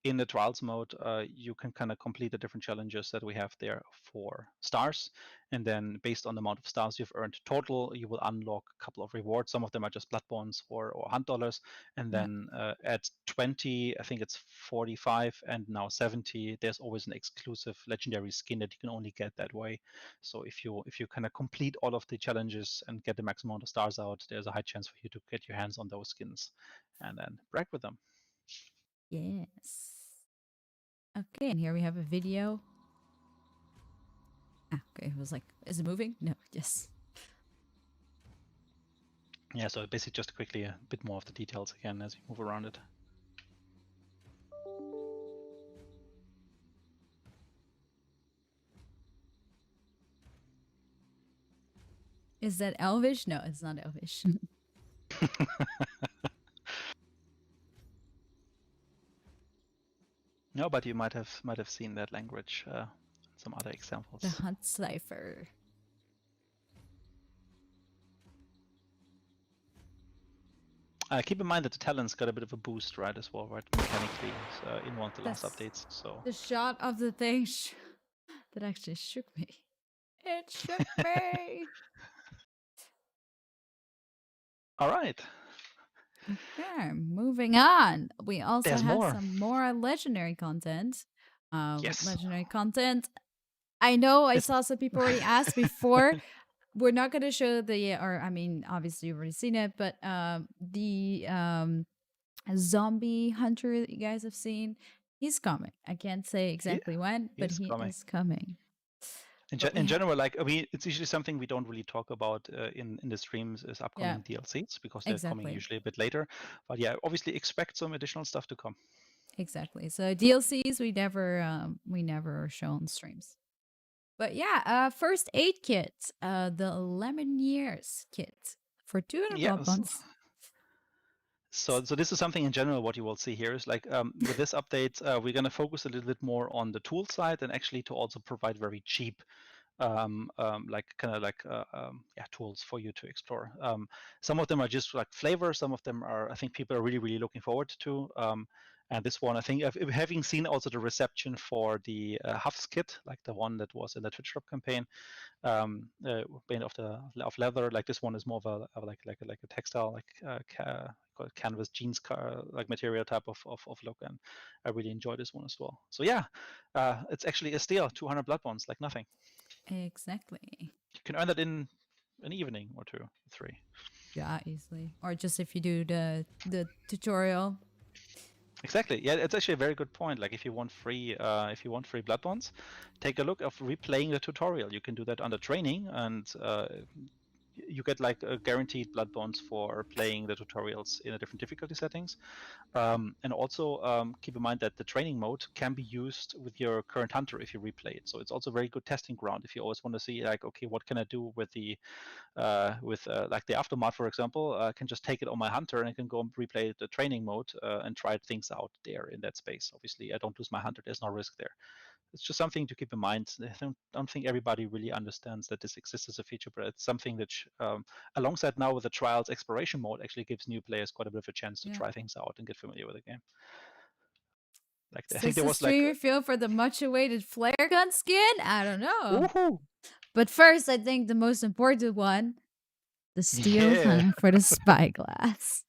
in the trials mode, you can kind of complete the different challenges that we have there for stars, and then based on the amount of stars you've earned total, you will unlock a couple of rewards. Some of them are just blood bonds or hunt dollars, and Yeah, then at 20, I think it's 45, and now 70. There's always an exclusive legendary skin that you can only get that way. So if you kind of complete all of the challenges and get the maximum amount of stars out, there's a high chance for you to get your hands on those skins and then brag with them. yes. Okay, and here we have a video. Ah, okay, it was like, is it moving? No, yes. Yeah, so basically just quickly a bit more of the details again as you move around it. Is that Elvish? No, it's not Elvish. No, but you might have seen that language some other The examples. Hunt Cipher. Keep in mind that the talents got a bit of a boost, right, as well, right, mechanically in one of the last That's updates. So the shot of the thing that actually shook me. It shook me. all right, Okay, moving on. We also there's have more. some more legendary content. With Yes, legendary content, I know I it's saw some people already ask before. We're not going to show the, or I mean, obviously you've already seen it, but the zombie hunter that you guys have seen, he's coming. I can't say he, exactly when, but he's he coming. is coming. But we In have, general, like I mean, it's usually something we don't really talk about in the streams is yeah, upcoming DLCs because they're coming exactly. usually a bit later. But yeah, obviously expect some additional stuff to come. Exactly. So DLCs we never show on streams. But yeah, first aid kit, the Lemon Years kit for 200 Yeah. blood bonds. So this is something in general. What you will see here is like with this update, we're going to focus a little bit more on the tool side and actually to also provide very cheap like kind of like yeah, tools for you to explore. Some of them are just like flavor. Some of them are, I think people are really looking forward to. And this one, I think, having seen also the reception for the Hives kit, like the one that was in the Twitch drop campaign, made of leather. Like this one is more of a like a textile, like canvas jeans like material type of look, and I really enjoy this one as well. So yeah, it's actually a steal, 200 blood bonds, like nothing. Exactly. You can earn that in an evening or two, three. Yeah, easily. Or just if you do the tutorial. Exactly. Yeah, it's actually a very good point. Like if you want free blood bonds, take a look of replaying the tutorial. You can do that under training, and you get like a guaranteed blood bonds for playing the tutorials in a different difficulty settings. And also keep in mind that the training mode can be used with your current hunter if you replay it. So it's also a very good testing ground if you always want to see like, okay, what can I do with the like the aftermath, for example. I can just take it on my hunter and I can go and replay the training mode and try things out there in that space. Obviously, I don't lose my hunter. There's no risk there. It's just something to keep in mind. I don't think everybody really understands that this exists as a feature, but it's something that, alongside now with the trials exploration mode, actually gives new players quite a bit of a chance to try things out and get familiar with the game. Like Is I think this there a was like, stream feel for the much awaited flare gun skin? I don't know. woohoo! But first, I think the most important one, the steel Yeah. for the spyglass.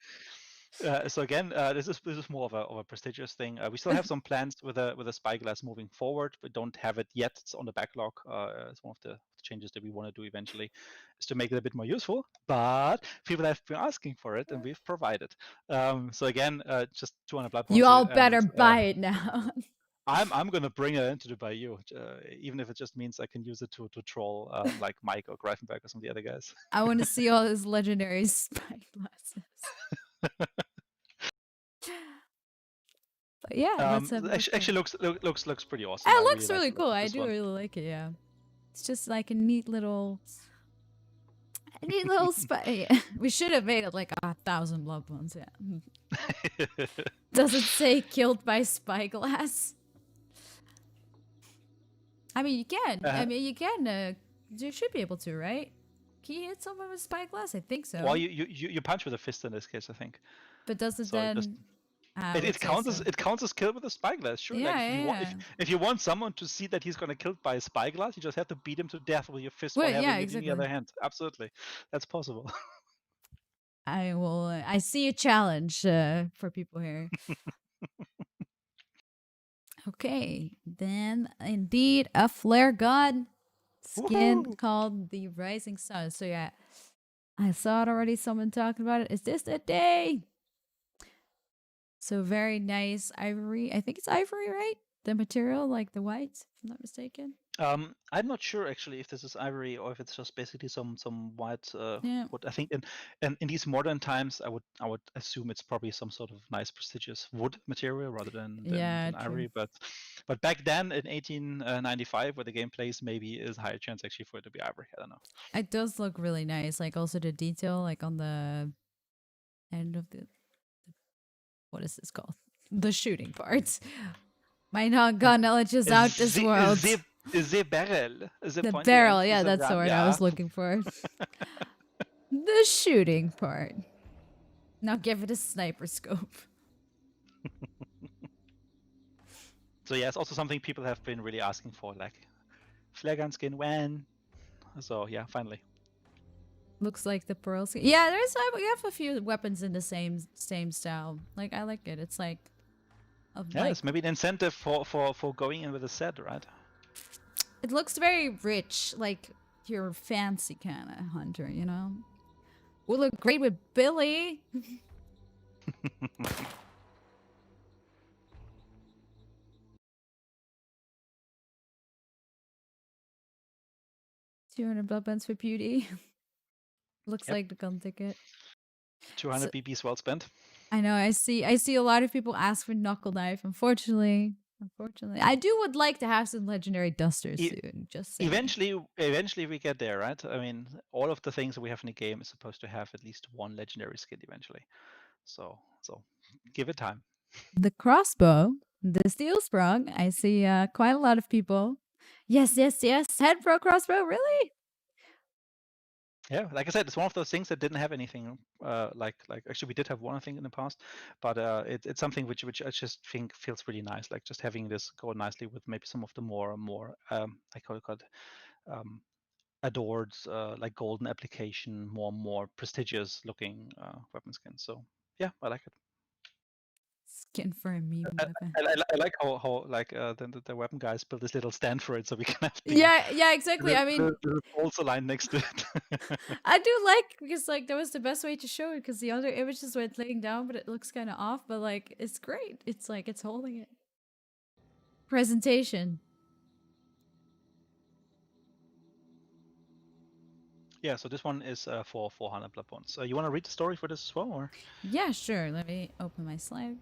So again, this is more of a prestigious thing. We still have some plans with a spyglass moving forward, but don't have it yet. It's on the backlog. It's one of the changes that we want to do eventually, is to make it a bit more useful. But people have been asking for it, and we've provided. So again, just 200 blood You bonds, all and better buy it now. I'm gonna bring it into the Bayou, even if it just means I can use it to troll like Mike or Greifenberg or some of the other guys. I want to see all his legendary spyglasses. But yeah, let's have a look. Actually looks pretty awesome. It I really looks like really the look cool. of I this do one. really like it. Yeah, it's just like a neat little spy. We should have made it like 1,000 blood bones. Yeah. Does it say killed by spyglass? I mean, you can. I mean, you can. You should be able to, right? Can you hit someone with spyglass? I think so. Well, you punch with a fist in this case, I think. But does it So then? it counts as kill with a spyglass. Sure. Yeah, like if you want someone to see that he's gonna killed by a spyglass, you just have to beat him to death with your fist while having it in the other hand. Absolutely, that's possible. I will. I see a challenge for people here. Okay, then indeed a flare gun skin called the Rising Sun. So yeah, I saw it already. Someone talking about it. Is this the day? So very nice ivory. I think it's ivory, right? The material, like the white, if I'm not mistaken. I'm not sure actually if this is ivory or if it's just basically some white. What I think in these modern times, I would assume it's probably some sort of nice prestigious wood material rather than ivory. But back then in 1895, where the game plays, maybe is a higher chance actually for it to be ivory. I don't know. It does look really nice. Like also the detail, like on the end of the what is this called? The shooting parts. My gun knowledge is out this world. The barrel. The barrel, yeah, that's the word I was looking for. The shooting part. Now give it a sniper scope. So yeah, it's also something people have been really asking for, like flare gun skin when. So yeah, finally. Looks like the pearl skin. Yeah, we have a few weapons in the same style. Like I like it. It's like Yeah, like it's maybe an incentive for going in with a set, right? it looks very rich, like you're a fancy kind of hunter, you know? Would look great with Billy. 200 blood bands for beauty. Looks Yep. like the gun ticket. 200 So, BBs well spent. I know. I see a lot of people ask for knuckle knife. Unfortunately, I would like to have some legendary dusters E- soon. Just saying. eventually we get there, right? I mean, all of the things that we have in the game is supposed to have at least one legendary skin eventually. So give it time. The crossbow, the steel sprung. I see quite a lot of people. Yes, yes, yes. Head pro crossbow. Really? Yeah, like I said, it's one of those things that didn't have anything like actually we did have one thing in the past, but it's something which I just think feels really nice. Like just having this go nicely with maybe some of the more I call it adored like golden application, more prestigious looking weapon skins. So yeah, I like it. Skin for a meme I, weapon. I like how like the weapon guys built this little stand for it, so we can have Yeah, yeah, exactly. I mean, the also line next to it. I do like because like that was the best way to show it because the other images went laying down, but it looks kind of off. But like it's great. It's like it's holding it. Presentation. Yeah, so this one is for 400 blood bonds. You want to read the story for this as well, or? Yeah, sure. Let me open my slide.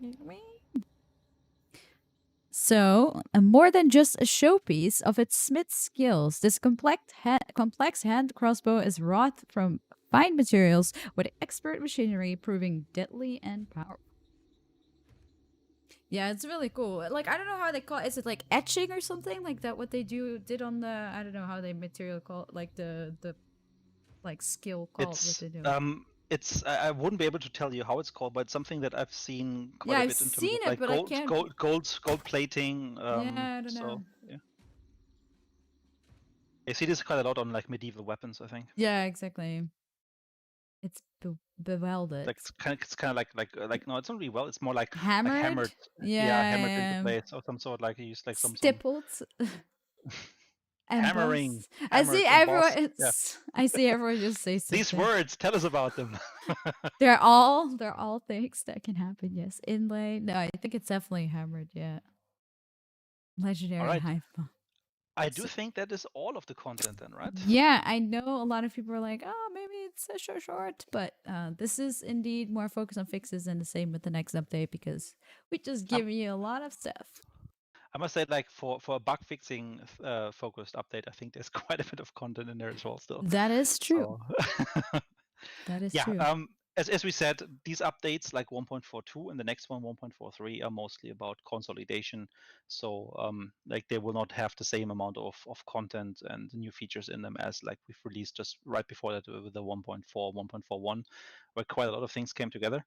So, more than just a showpiece of its smith's skills, this complex hand crossbow is wrought from fine materials with expert machinery proving deadly and powerful. Yeah, it's really cool. Like I don't know how they call it. Is it like etching or something like that? What they did on the I don't know how they material call like the like skill called what It's they do. I wouldn't be able to tell you how it's called, but it's something that I've seen quite Yeah, a I've bit in terms seen of it, like but I can't. gold plating. Yeah, I don't know. So yeah, I see this quite a lot on like medieval weapons. I think Yeah, exactly. It's bewildered, like it's kind of like no, it's not really well. It's more like hammered. hammered, yeah, hammered into Yeah, place or some sort like you use like some stippled. hammering, Emboss. hammered, embossed. Yeah, I see everyone just say these something. words tell us about them. They're all things that can happen. Yes, inlay. No, I think it's definitely hammered. Yeah, All legendary right, hive bomb. I do So, think that is all of the content then, right? yeah, I know a lot of people are like, oh, maybe it's a short, but this is indeed more focused on fixes, and the same with the next update because we just Um, give you a lot of stuff. I must say, like for a bug fixing focused update, I think there's quite a bit of content in there as well still. That is true. So That is yeah, true. as we said, these updates like 1.42 and the next one 1.43 are mostly about consolidation. So like they will not have the same amount of content and new features in them as like we've released just right before that with the 1.4, 1.41, where quite a lot of things came together.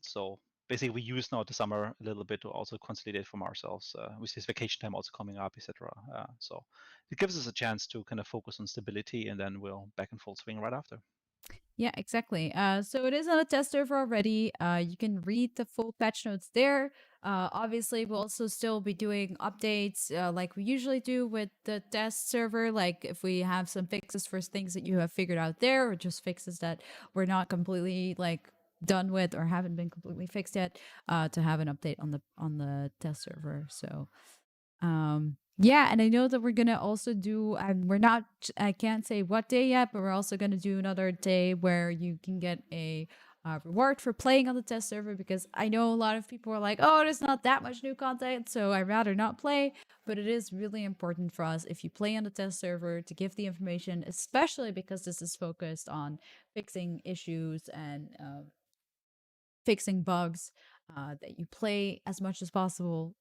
So basically, we use now the summer a little bit to also consolidate from ourselves, with this vacation time also coming up, etc. So it gives us a chance to kind of focus on stability, and then we'll back in full swing right after. Yeah, exactly. So it is on a test server already. You can read the full patch notes there. Obviously, we'll also still be doing updates like we usually do with the test server. Like if we have some fixes for things that you have figured out there, or just fixes that we're not completely like done with or haven't been completely fixed yet, to have an update on the test server. So yeah, and I know that we're gonna also do, and I can't say what day yet, but we're also gonna do another day where you can get a reward for playing on the test server because I know a lot of people are like, oh, there's not that much new content, so I'd rather not play. But it is really important for us if you play on the test server to give the information, especially because this is focused on fixing issues and fixing bugs, that you play as much as possible.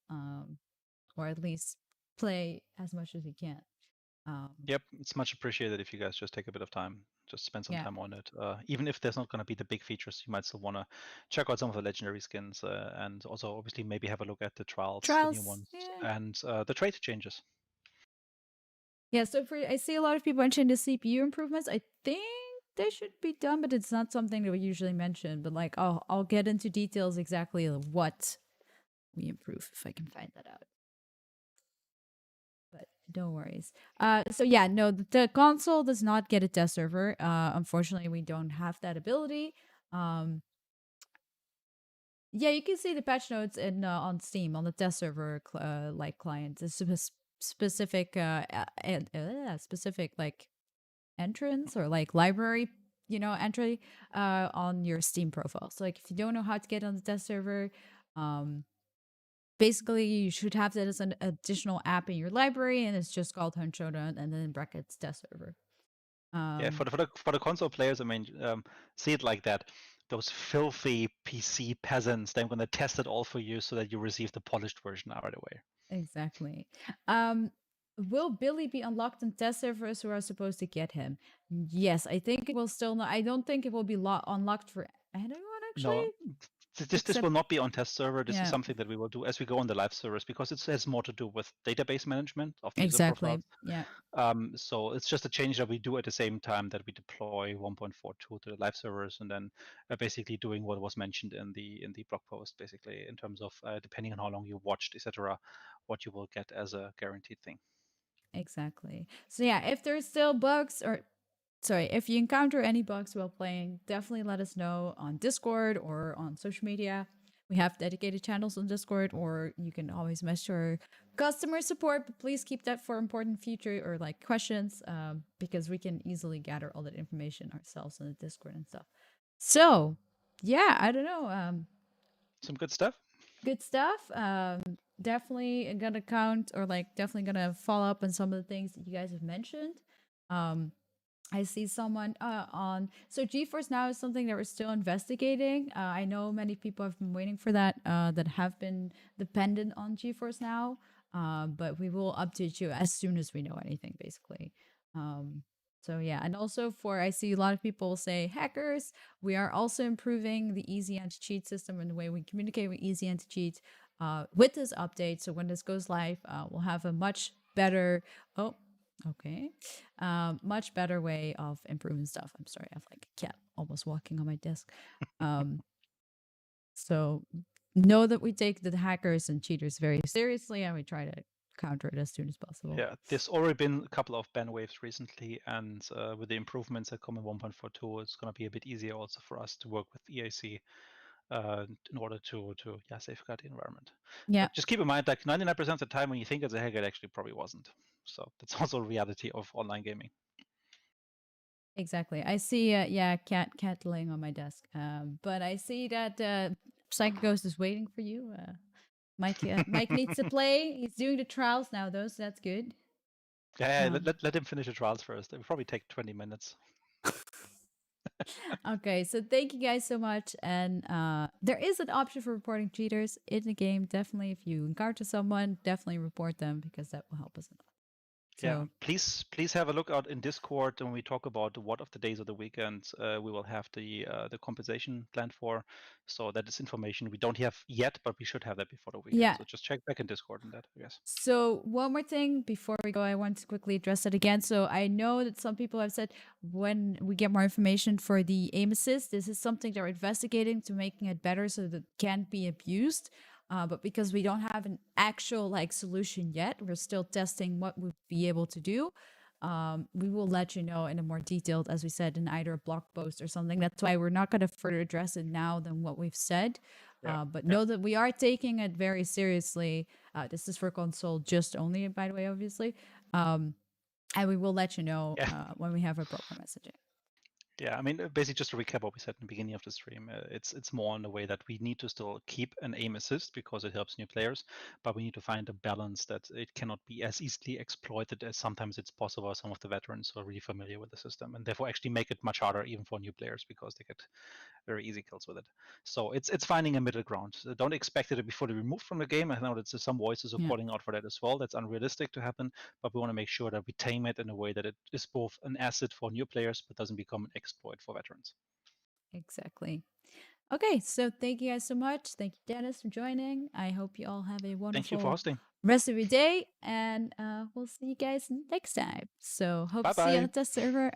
Or at least play as much as you can. Yep, it's much appreciated if you guys just take a bit of time, just spend some Yeah. time on it. Even if there's not going to be the big features, you might still want to check out some of the legendary skins, and also obviously maybe have a look at the trials, the new Trials. ones, Yeah. and the trait changes. Yeah. So I see a lot of people mentioning the CPU improvements. I think they should be done, but it's not something that we usually mention. But like, I'll get into details exactly of what we improve if I can find that out. But no worries. So yeah, no, the console does not get a test server. Unfortunately, we don't have that ability. Um, yeah, you can see the patch notes in on Steam on the test server like client. It's specific specific like entrance or like library, entry on your Steam profile. So like if you don't know how to get on the test server, um basically you should have that as an additional app in your library, and it's just called Hunt Showdown and then in brackets test server. Yeah, for the console players, I mean, see it like that. Those filthy PC peasants, they're going to test it all for you so that you receive the polished version right away. Exactly. Will Billy be unlocked in test servers who are supposed to get him? Yes, I think it will still not. I don't think it will be unlocked for anyone No, actually, this will except not be on test server. This is yeah, something that we will do as we go on the live servers because it has more to do with database management of the user profiles. exactly. Yeah, So it's just a change that we do at the same time that we deploy 1.42 to the live servers, and then basically doing what was mentioned in the blog post, basically in terms of depending on how long you watched, etc., what you will get as a guaranteed thing. exactly. So yeah, if there's still bugs or sorry, if you encounter any bugs while playing, definitely let us know on Discord or on social media. We have dedicated channels on Discord, or you can always message our customer support. But please keep that for important future or like questions, because we can easily gather all that information ourselves on the Discord and stuff. So, yeah, I don't know. Some good stuff. Good stuff. Definitely gonna count or like definitely gonna follow up on some of the things that you guys have mentioned. Um, I see someone on. So GeForce Now is something that we're still investigating. I know many people have been waiting for that, that have been dependent on GeForce Now. But we will update you as soon as we know anything, basically. Um, so yeah, and also for I see a lot of people say hackers. We are also improving the easy anti-cheat system and the way we communicate with easy anti-cheat with this update. So when this goes live, we'll have a much better. Oh, okay. Much better way of improving stuff. I'm sorry, I have like a cat almost walking on my desk. So know that we take the hackers and cheaters very seriously, and we try to counter it as soon as possible. Yeah, there's already been a couple of ban waves recently, and with the improvements that come in 1.42, it's going to be a bit easier also for us to work with EAC in order to safeguard the environment. Yeah, But just keep in mind, like 99% of the time when you think it's a hack, it actually probably wasn't. So that's also a reality of online gaming. exactly. I see. Cat laying on my desk. But I see that Psycho Ghost is waiting for you. Mike needs to play. He's doing the trials now, though, so that's good. Yeah, let him finish the trials first. It will probably take 20 minutes. Okay, so thank you guys so much. And there is an option for reporting cheaters in the game. Definitely, if you encounter someone, definitely report them because that will help us a lot. Yeah, So please have a look out in Discord when we talk about what of the days of the weekend we will have the compensation planned for. So that is information we don't have yet, but we should have that before the weekend. yeah. So just check back in Discord on that, I guess. So one more thing before we go, I want to quickly address that again. So I know that some people have said when we get more information for the aim assist, this is something that we're investigating to making it better so that it can't be abused. But because we don't have an actual like solution yet, we're still testing what we'd be able to do. We will let you know in a more detailed, as we said, in either a blog post or something. That's why we're not going to further address it now than what we've said. But know that we are taking it very seriously. This is for console just only, by the way, obviously. And we will let you know when we have a proper messaging. Yeah, I mean, basically, just to recap what we said in the beginning of the stream, it's more in the way that we need to still keep an aim assist because it helps new players, but we need to find a balance that it cannot be as easily exploited as sometimes it's possible. Some of the veterans who are really familiar with the system, and therefore actually make it much harder even for new players because they get very easy kills with it. So it's finding a middle ground. So don't expect it to be fully removed from the game. I know that some voices are Yeah, calling out for that as well. That's unrealistic to happen, but we want to make sure that we tame it in a way that it is both an asset for new players but doesn't become an exploit for veterans. exactly. Okay, so thank you guys so much. Thank you, Dennis, for joining. I hope you all have a Thank you for wonderful hosting. rest of your day, and we'll see you guys next time. So, hope Bye to see you on bye. the test server.